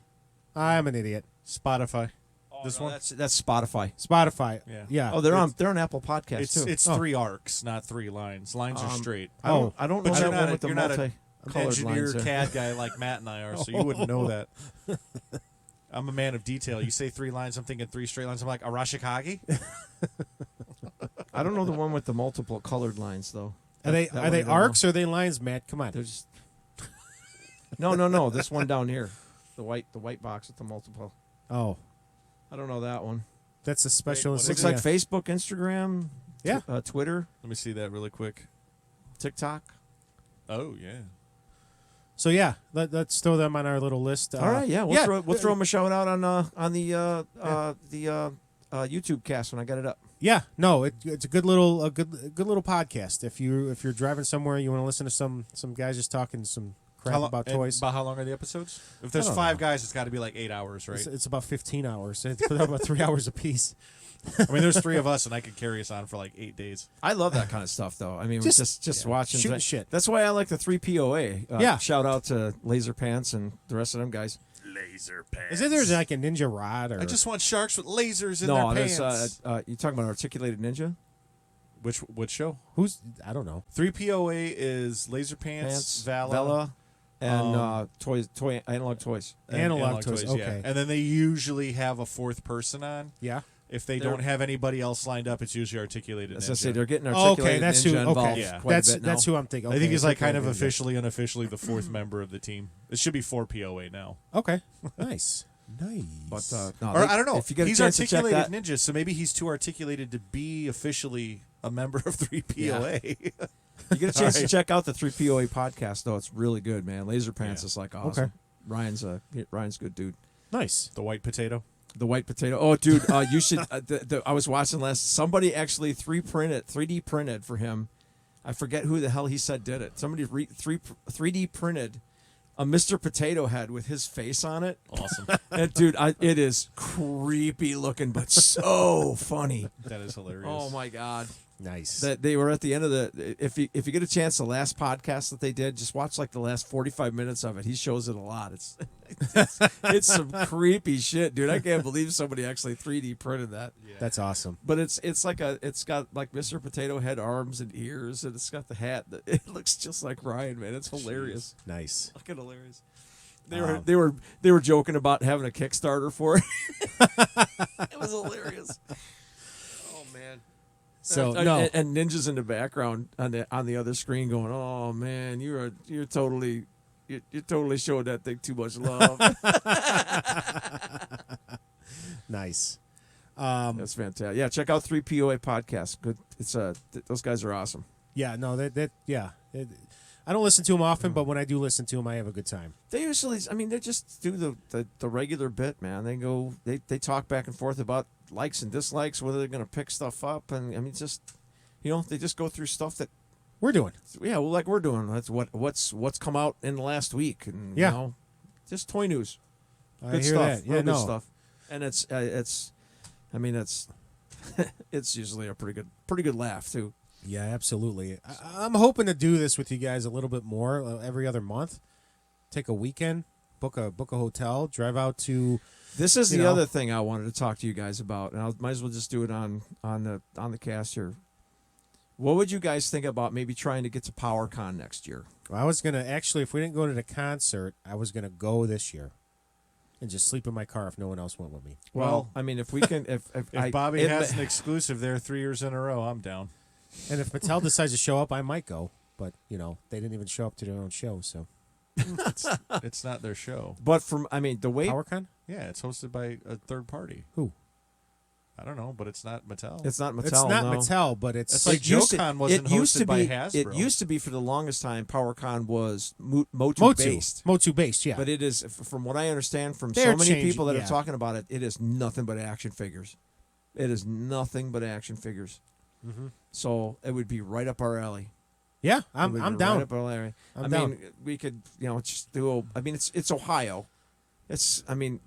I'm an idiot. Spotify. Oh, This no, one? That's Spotify. Spotify. Yeah. Yeah. Oh, they're on Apple Podcasts too. It's 3 arcs, not 3 lines. Lines are straight. I don't know But that you're one not with the you're not multi. an Colored engineer lines there. CAD guy like Matt and I are, so you wouldn't know that. I'm a man of detail. You say 3 lines, I'm thinking 3 straight lines. I'm like, Arashikage? I don't know the one with the multiple colored lines though. Are they arcs or are they lines, Matt? Come on. There's no. This one down here, the white box with the multiple. Oh, I don't know that one. that's a special. Wait, what Looks is like yeah. Facebook, Instagram, Yeah. Twitter, Let me see that really quick. TikTok. Oh, yeah. So yeah, let's throw them on our little list. All right, yeah, we'll throw them a shout out on the YouTube cast when I get it up. Yeah, no, it's a good little podcast. If you're driving somewhere, you want to listen to some guys just talking some crap about toys. About how long are the episodes? If there's I don't 5 know. guys, it's got to be like 8 hours, right? It's about 15 hours. It's about 3 hours a piece. I mean, there's 3 of us, and I could carry us on for like 8 days. I love that kind of stuff, though. I mean, just watching shooting shit. That's why I like the 3POA. Yeah. Shout out to Laser Pants and the rest of them guys. Laser pants. Is it there's like a ninja rod or? I just want sharks with lasers in No, their there's pants. you talking about Articulated Ninja? Which show? who's I don't know. 3POA is Laser Pants, Vala, and Analog Toys. and Analog Toys, Yeah. okay. And then they usually have a 4th person on. Yeah. If they don't have anybody else lined up, it's usually Articulated As I Ninja. say, they're getting Oh, Articulated okay, that's Ninja who. involved Okay, Yeah. quite a bit now. that's who I'm thinking. I think Okay, he's like kind of Articulated Ninja. officially, unofficially the fourth member of the team. It should be 4 POA now. Okay, nice. But no, Or I don't know. If you get a He's chance to check Articulated that, Ninja, so maybe he's too articulated to be officially a member of 3 POA. you get a chance to check out the 3POA podcast, though. It's really good, man. Laser Pants Yeah. is like awesome. Okay. Ryan's a good dude. Nice. The white potato. The white potato. Oh, dude, you should. I was watching somebody actually 3D printed for him. I forget who the hell he said did it. Somebody 3D printed a Mr. Potato Head with his face on it. Awesome. And dude, it is creepy looking, but so funny. That is hilarious. Oh my god. Nice. That they were at the end of the. If you get a chance, the last podcast that they did, just watch like the last 45 minutes of it. He shows it a lot. It's some creepy shit, dude. I can't believe somebody actually 3D printed that. That's awesome. But it's got like Mr. Potato Head arms and ears, and it's got the hat. It looks just like Ryan, man. It's hilarious. Nice. Fucking hilarious. They were joking about having a Kickstarter for it. It was hilarious. Oh man. So no. And Ninja's in the background on the other screen going, "Oh man, you're totally showing that thing too much love." Nice. That's fantastic. Yeah, check out 3POA podcast. Good. It's those guys are awesome. Yeah. No. I don't listen to them often, but when I do listen to them, I have a good time. They usually, they just do the regular bit, man. They talk back and forth about likes and dislikes, whether they're going to pick stuff up, and they just go through stuff that We're doing. like we're doing. That's what's come out in the last week, and Yeah. just toy news, I good hear stuff, that. Yeah. real good No. stuff, and it's it's usually a pretty good laugh too. Yeah. Absolutely. I'm hoping to do this with you guys a little bit more every other month. Take a weekend, book a hotel, drive out to. This is You the know. other thing I wanted to talk to you guys about, and I might as well just do it on the cast here. What would you guys think about maybe trying to get to PowerCon next year? I was gonna actually, if we didn't go to the concert, I was gonna go this year, and just sleep in my car if no one else went with me. Well, if we can, if Bobby has an exclusive there 3 years in a row, I'm down. And if Mattel decides to show up, I might go. But they didn't even show up to their own show. So It's not their show. but the way PowerCon, Yeah, it's hosted by a third party. who? I don't know, but it's not Mattel. it's not Mattel. It's not no. Mattel, but it's It's like JoeCon wasn't hosted by Hasbro. It used to be for the longest time. PowerCon was Motu based, Motu based. Yeah, but it is, from what I understand from They're so many changing, people that yeah. are talking about it, it is nothing but action figures. It is nothing but action figures. Mm-hmm. So it would be right up our alley. yeah. It I'm would be down. Right up our alley. I'm down. We could just do. It's Ohio. It's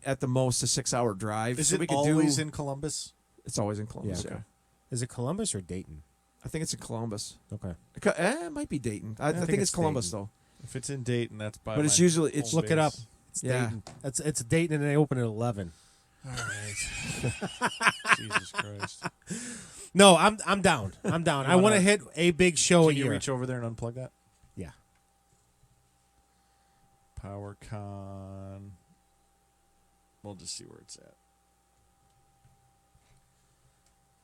at the most a 6-hour drive. Is so it we could always do, in Columbus? It's always in Columbus. Yeah, Yeah, okay. Is it Columbus or Dayton? I think it's in Columbus. Okay. It might be Dayton. I think it's Columbus Dayton. though. If it's in Dayton, that's by But it's my usually it's home Look it up. base. It's Yeah. Dayton. It's Dayton, and they open at 11. All right. Jesus Christ. No, I'm down. I'm down. I want to hit a big show a Can you year. reach over there and unplug that? Yeah. PowerCon. We'll just see where it's at.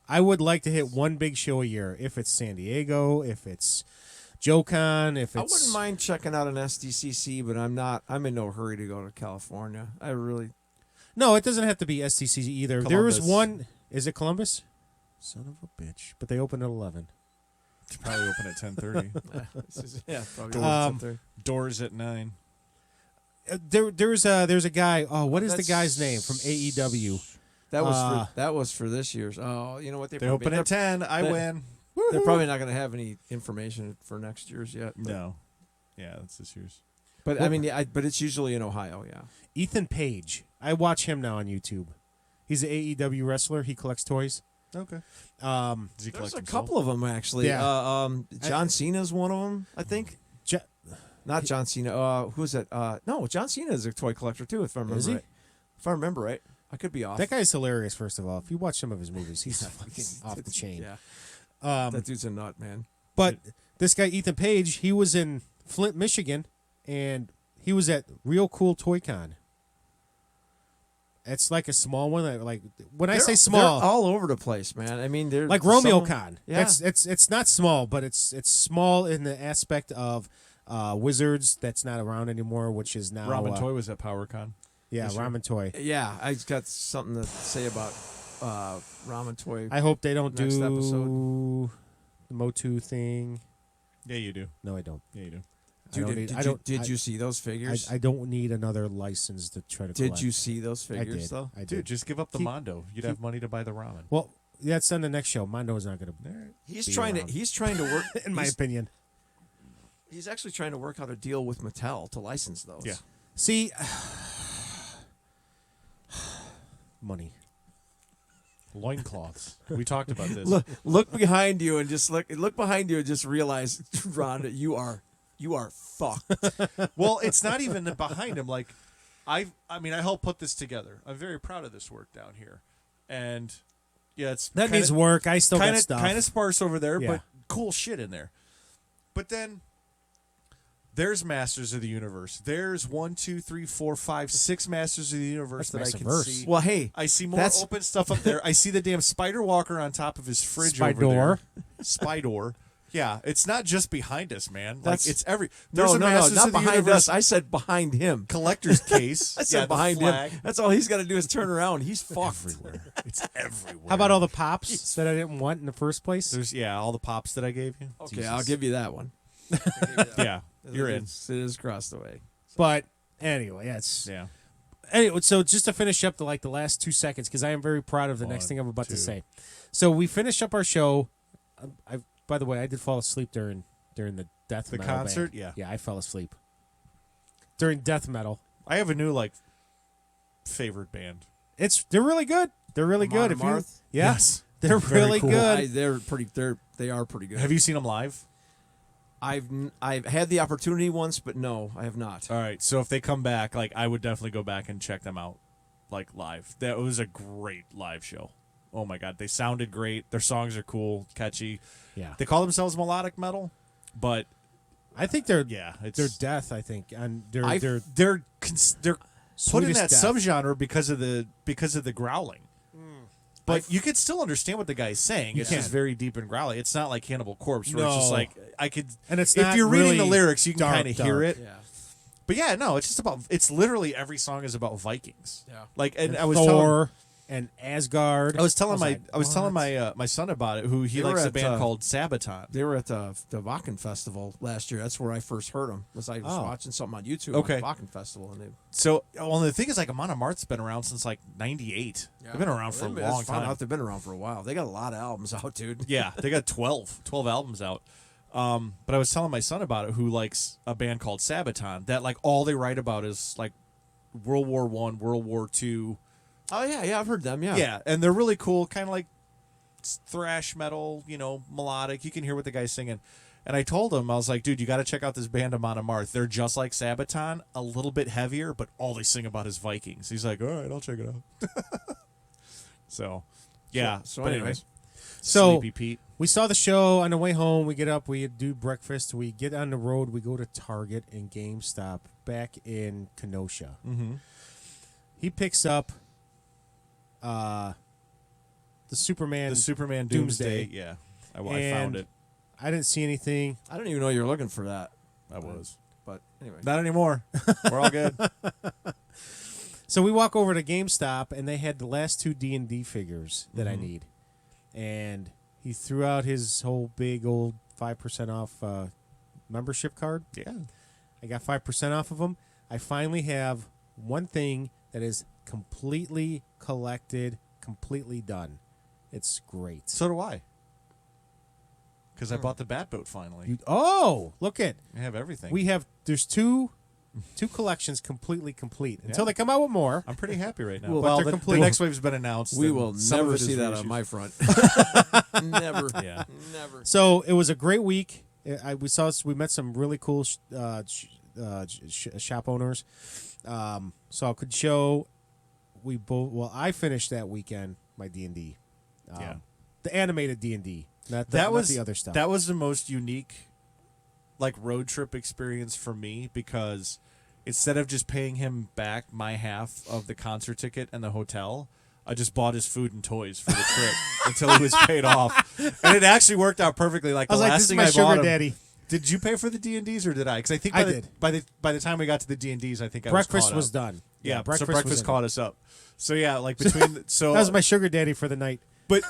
I would like to hit one big show a year. If it's San Diego, if it's JoeCon, if it's I wouldn't mind checking out an SDCC, but I'm in no hurry to go to California. I really No, it doesn't have to be STCC either. There is Columbus. one. Is it Columbus? Son of a bitch! But they open at 11. It's probably open at 10:30. yeah, probably Doors at 9. There's a guy. Oh, what is the guy's name from AEW? that was for this year's. Oh, you know what They open at 10. I they- win. They're probably not going to have any information for next year's yet. But, No. Yeah, that's this year's. but but it's usually in Ohio. Yeah. Ethan Page. I watch him now on YouTube. He's an AEW wrestler. He collects toys. Okay. Um, Does he There's collect a himself? couple of them actually. Yeah. John Cena's one of them, I think. Ja- Not John Cena. Who's that? No, John Cena is a toy collector too. If I remember Is he? right. If I remember right, I could be off. that guy's hilarious. First of all, if you watch some of his movies, he's fucking off the chain. Yeah, Um, that dude's a nut, man. But this guy, Ethan Page, he was in Flint, Michigan, and he was at Real Cool Toy Con. It's like a small one. That, like when I They're- say small, they're all over the place, man. I mean, they're like some- RomeoCon. Yeah. It's not small, but it's small in the aspect of Wizards that's not around anymore, which is now Ramen Toy was at PowerCon. Yeah, this year. Ramen Toy. Yeah, I got something to say about Ramen Toy. I hope they don't Next do episode. the Motu thing. Yeah, you do. No, I don't. Yeah, you do. Did you see those figures? I don't need another license to try to. Did collect. you see those figures did. though? I did. Dude, just give up the Keep- Mondo. You'd have money to buy the ramen. Well, that's on the next show. Mondo is not going to. He's be trying around. to. He's trying to work. In my opinion. He's actually trying to work out a deal with Mattel to license those. Yeah. See, money. Loincloths. We talked about this. Look behind you and just look behind you and just realize, Ron, that you are fucked. Well, it's not even behind him. Like, I mean, I helped put this together. I'm very proud of this work down here, and yeah, it's That needs work. I still got kind stuff. of sparse over there, Yeah. but cool shit in there. But then there's Masters of the Universe. There's 1, 2, 3, 4, 5, 6 Masters of the Universe That's that I can Massiverse. see. Well, hey, I see more that's- open stuff up there. I see the damn Spider Walker on top of his fridge over Spydor. there. Spydor. Yeah, it's not just behind us, man. That's- Like it's every. no, There's a no, Masters not of the behind Universe us. I said behind him. collector's case. I said the behind flag. him. That's all he's got to do is turn around. He's fucked. Everywhere. It's everywhere. How about all the pops that I didn't want in the first place? There's all the pops that I gave you. Okay, I'll give you that one. Yeah, you're in. It is crossed away. But anyway, it's Yeah. anyway. So just to finish up the last 2 seconds, because I am very proud of the next thing I'm about to say. So we finished up our show. By the way, I did fall asleep during the death metal concert? band. Yeah. Yeah, I fell asleep during death metal. I have a new favorite band. They're really good. They're really good. Amon Amarth? Yeah, Yes. they're Very really cool. good. They are pretty good. Have you seen them live? I've had the opportunity once, but no, I have not. All right. So if they come back, I would definitely go back and check them out, live. That was a great live show. Oh my god, they sounded great. Their songs are cool, catchy. Yeah, They call themselves melodic metal, but I think they're it's they're death. I think, and they're they're put in Sweetest that death. subgenre because of the growling. But you could still understand what the guy's saying. It's can. just very deep and growly. It's not like Cannibal Corpse, where it's just No. like I could. And it's if not you're reading the really lyrics, you can dark, kind of hear dark. it. Yeah. But yeah, no, it's just about. It's literally every song is about Vikings. Yeah. And I and was telling. Thor and Asgard. I was telling what? my son about it. Who he They were likes a at, band called Sabaton. They were at the Wacken Festival last year. That's where I first heard them. I was Oh. watching something on YouTube. Okay. On the Wacken Festival, and they So, well, the thing is, Amon Amarth's been around since '98. They've been around for a long time. They've been around for a while. They got a lot of albums out, dude. Yeah, they got 12 albums out. But I was telling my son about it, who likes a band called Sabaton. That all they write about is World War I, World War II. Oh yeah, I've heard them. Yeah. Yeah, and they're really cool, kind of like thrash metal, melodic. You can hear what the guy's singing. And I told him, I was like, dude, you got to check out this band Amon Amarth. They're just like Sabaton, a little bit heavier, but all they sing about is Vikings. He's like, all right, I'll check it out. So, yeah. So but anyway. anyways, So- Sleepy Pete. We saw the show on the way home. We get up, we do breakfast, we get on the road, we go to Target and GameStop back in Kenosha. Mm-hmm. He picks up the Superman. The Superman Doomsday. Doomsday. Yeah, I And found it. I didn't see anything. I don't even know you were looking for that. I was. But anyway. Not anymore. We're all good. So we walk over to GameStop, and they had the last 2 D&D figures that I need. And he threw out his whole big old 5% off membership card. Yeah. I got 5% off of them. I finally have one thing that is completely collected, completely done. It's great. So do I. Because I bought the Batboat finally. Look at I have everything. there's two collections completely complete. Until they come out with more. I'm pretty happy right now. Well, but they're the complete. next wave's been announced. We and will some of never it is see that reissues. on my front. Never. Yeah. Never. So it was a great week. We met some really cool shop owners. Saw a good show. I finished that weekend my D&D. Yeah. The animated D&D, not That was the other stuff. That was the most unique, road trip experience for me because instead of just paying him back my half of the concert ticket and the hotel, I just bought his food and toys for the trip until he was paid off. And it actually worked out perfectly. Like I was the like, last this is thing my I bought sugar him. daddy. Did you pay for the D&Ds or did I? Because I think I did. by the time we got to the D&Ds, I think I Breakfast was was caught up. done. Yeah, breakfast so breakfast was in. caught us up. So yeah, like between so That was my sugar daddy for the night. but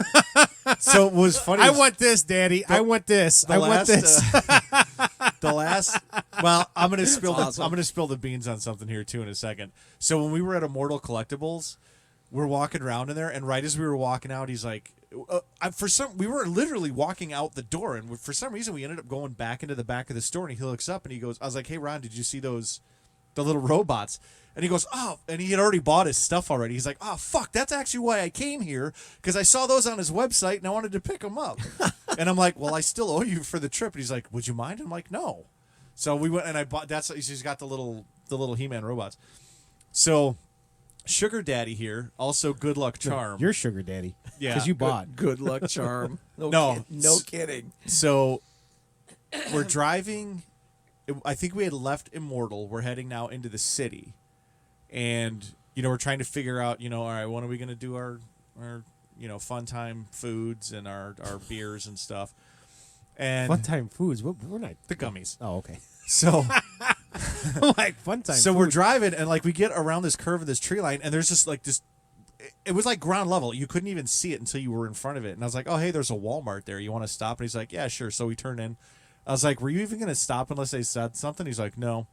so what was funny. I is want this, daddy. I want this. I want this. The last. Well, I'm gonna spill awesome. I'm gonna spill the beans on something here too in a second. So when we were at Immortal Collectibles, we're walking around in there, and right as we were walking out, he's like, we were literally walking out the door, and for some reason we ended up going back into the back of the store, and he looks up and he goes, I was like, hey Ron, did you see the little robots? And he goes, oh, and he had already bought his stuff already. He's like, oh, fuck, that's actually why I came here, because I saw those on his website, and I wanted to pick them up. And I'm like, well, I still owe you for the trip. And he's like, would you mind? I'm like, no. So we went, and I bought, he's got the little He-Man robots. So Sugar Daddy here, also Good Luck Charm. Your sugar daddy. Yeah. Because you bought. Good luck, charm. No. No kidding. So we're driving. I think we had left Immortal. We're heading now into the city. And, we're trying to figure out, all right, when are we going to do our fun time foods and our beers and stuff. And Fun time foods. We're not. the gummies. Oh, okay. So Like fun time. so food. we're driving, and like we get around this curve of this tree line, and there's just like this. It was like ground level. You couldn't even see it until you were in front of it. And I was like, oh, hey, there's a Walmart there. You want to stop? And he's like, yeah, sure. So we turn in. I was like, were you even going to stop unless they said something? He's like, no.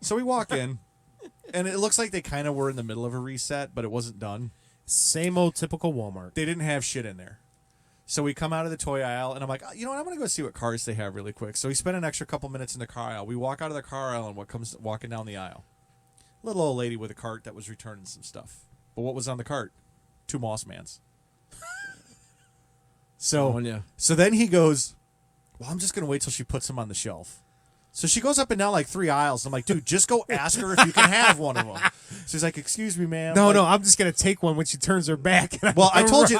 So we walk in, and it looks like they kind of were in the middle of a reset, but it wasn't done. Same old typical Walmart. They didn't have shit in there. So we come out of the toy aisle, and I'm like, you know what? I'm going to go see what cars they have really quick. So we spend an extra couple minutes in the car aisle. We walk out of the car aisle, and what comes walking down the aisle? Little old lady with a cart that was returning some stuff. But what was on the cart? 2 Moss Mans. So, yeah. so then he goes, well, I'm just going to wait till she puts them on the shelf. So she goes up and down like 3 aisles. I'm like, dude, just go ask her if you can have one of them. She's like, excuse me, ma'am. No, Like, no, I'm just gonna take one when she turns her back. well, I told you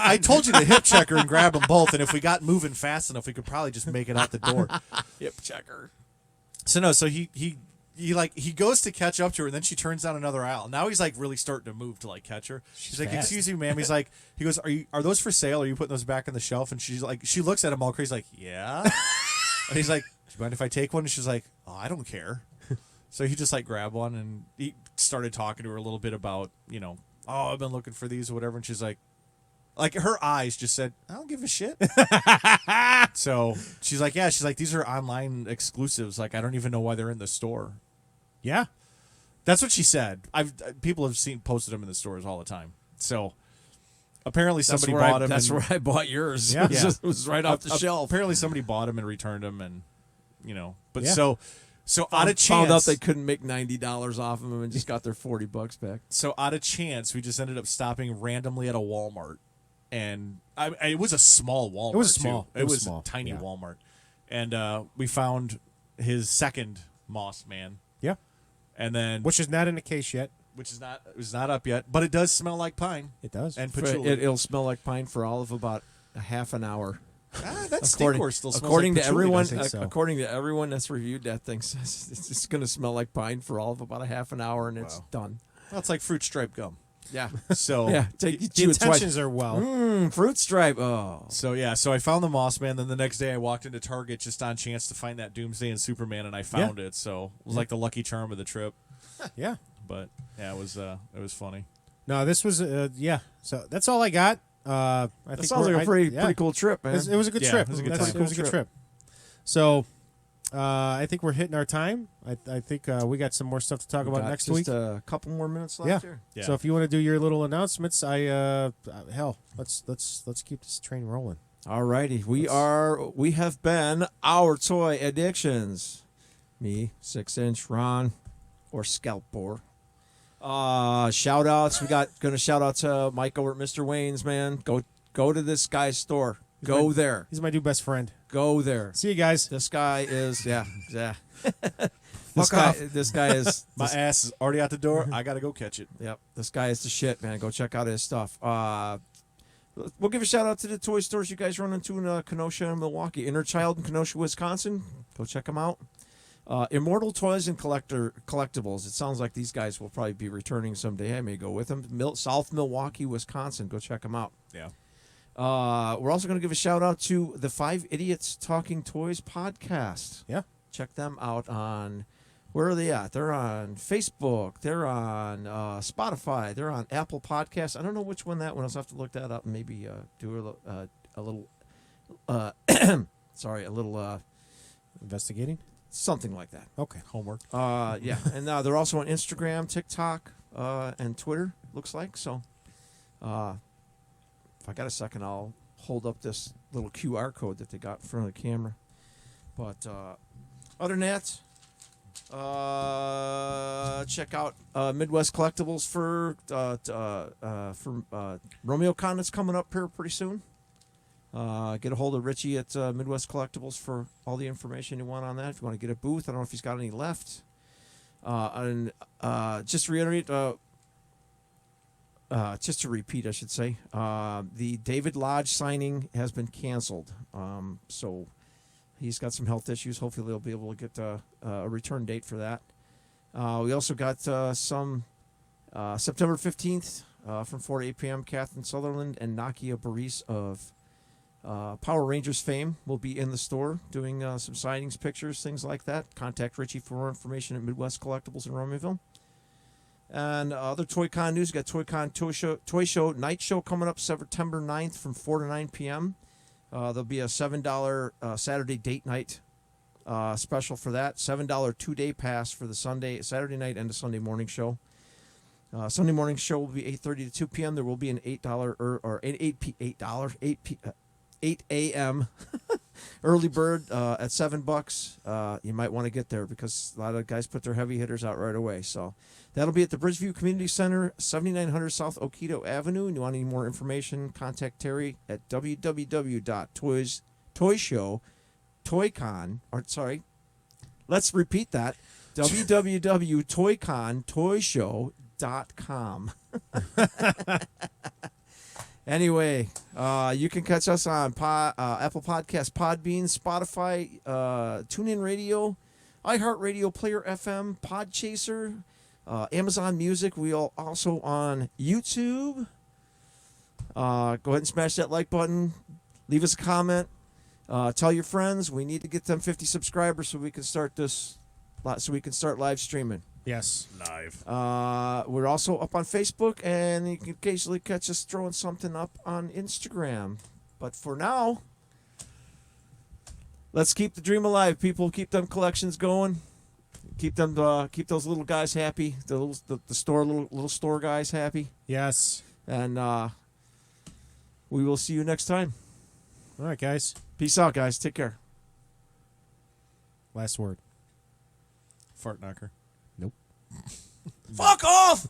to hip check her and grab them both, and if we got moving fast enough, we could probably just make it out the door. Hip checker. So he goes to catch up to her, and then she turns down another aisle. Now he's like really starting to move to like catch her. She's like, fast. excuse me, ma'am. He goes, are those for sale? Are you putting those back on the shelf? And she's like, she looks at him all crazy, like, yeah. And he's like, do you mind if I take one? And she's like, oh, I don't care. So he just like grabbed one, and he started talking to her a little bit about, oh, I've been looking for these or whatever. And she's like her eyes just said, I don't give a shit. So she's like, yeah, these are online exclusives. Like, I don't even know why they're in the store. Yeah. That's what she said. People have posted them in the stores all the time. So apparently somebody bought them. That's where I bought yours. Yeah. It was right off the shelf. Apparently somebody bought them and returned them, and But Yeah. so out of chance, Found out they couldn't make $90 off of them and just got their $40 back. So out of chance, we just ended up stopping randomly at a Walmart, and it was a small Walmart. It was too. small. It was small. a tiny Yeah. Walmart, and we found his second Moss Man, Yeah. and then Which is not in the case yet. which is not up yet, but it does smell like pine It does. and patchouli. It'll smell like pine for all of about a half an hour. That stinkor still smells according like to patchouli, everyone, doesn't it? so. according to everyone that's reviewed that thing, says it's just going to smell like pine for all of about a half an hour, and it's done. Well, it's like fruit stripe gum. Yeah, So yeah. Take the chew it twice. intentions are well. Fruit stripe. Oh, So yeah, so I found the Moss Man. Then the next day I walked into Target just on chance to find that Doomsday and Superman, and I found it. So it was like the lucky charm of the trip. Yeah. But yeah, it was funny. No, this was yeah. So that's all I got. I that think sounds we're- like a pretty yeah. cool trip, man. It was a good Yeah, trip. it was a good That's- time. It was a good trip. So, I think we're hitting our time. I think we got some more stuff to talk We about got next just week. a couple more minutes left Yeah. here. Yeah. So if you want to do your little announcements, let's keep this train rolling. All righty, we have been our toy addictions. Me, 6 Inch, Ron, or Skal-Por. Shout outs. We gonna shout out to Mike over at Mr. Wayne's, man. Go to this guy's store. Go there. He's my new best friend. Go there. See you guys. This guy is yeah. Fuck off. This guy is My ass is already out the door. I gotta go catch it. Yep, this guy is the shit, man. Go check out his stuff. We'll give a shout out to the toy stores you guys run into in Kenosha and Milwaukee. Inner Child in Kenosha, Wisconsin. Go check them out. Immortal Toys and Collectibles. It sounds like these guys will probably be returning someday. I may go with them. South Milwaukee, Wisconsin. Go check them out. Yeah. We're also going to give a shout out to the 5 Idiots Talking Toys podcast. Yeah. Check them out on, where are they at? They're on Facebook. They're on Spotify. They're on Apple Podcasts. I don't know which one that one is. I'll have to look that up and maybe do a little, sorry, a little, Investigating? something like that. Okay. Homework. Yeah. And they're also on Instagram, TikTok, and Twitter, looks like. So if I got a second, I'll hold up this little QR code that they got in front of the camera. But other than that, check out Midwest Collectibles for Romeo Con that's coming up here pretty soon. Get a hold of Richie at Midwest Collectibles for all the information you want on that. If you want to get a booth, I don't know if he's got any left. And just to reiterate, just to repeat, I should say, the David Lodge signing has been canceled. So he's got some health issues. Hopefully they'll be able to get a return date for that. We also got some September 15th from 4 to 8 p.m. Catherine Sutherland and Nakia Baris of Power Rangers fame will be in the store doing some signings, pictures, things like that. Contact Richie for more information at Midwest Collectibles in Romeoville. And other Toy Con news, we got Toy Show Night Show coming up September 9th from 4 to 9 p.m. There'll be a $7 Saturday date night special for that. $7 2-day pass for the Saturday night and the Sunday morning show. Sunday morning show will be 8:30 to 2 p.m. There will be an $8 a.m. early bird at $7. You might want to get there because a lot of guys put their heavy hitters out right away. So that'll be at the Bridgeview Community Center, 7900 South Oquito Avenue. And you want any more information, contact Terry at let's repeat that, www.toycontoyshow.com. Anyway, you can catch us on Apple Podcasts, Podbean, Spotify, TuneIn Radio, iHeartRadio, Player FM, Podchaser, Amazon Music. We are also on YouTube. Go ahead and smash that like button. Leave us a comment. Tell your friends. We need to get them 50 subscribers so we can start live streaming. Yes. Live. We're also up on Facebook, and you can occasionally catch us throwing something up on Instagram. But for now, let's keep the dream alive, people. Keep them collections going. Keep them. Keep those little guys happy. The little store guys happy. Yes. And we will see you next time. All right, guys. Peace out, guys. Take care. Last word. Fart knocker. Nope. Fuck off!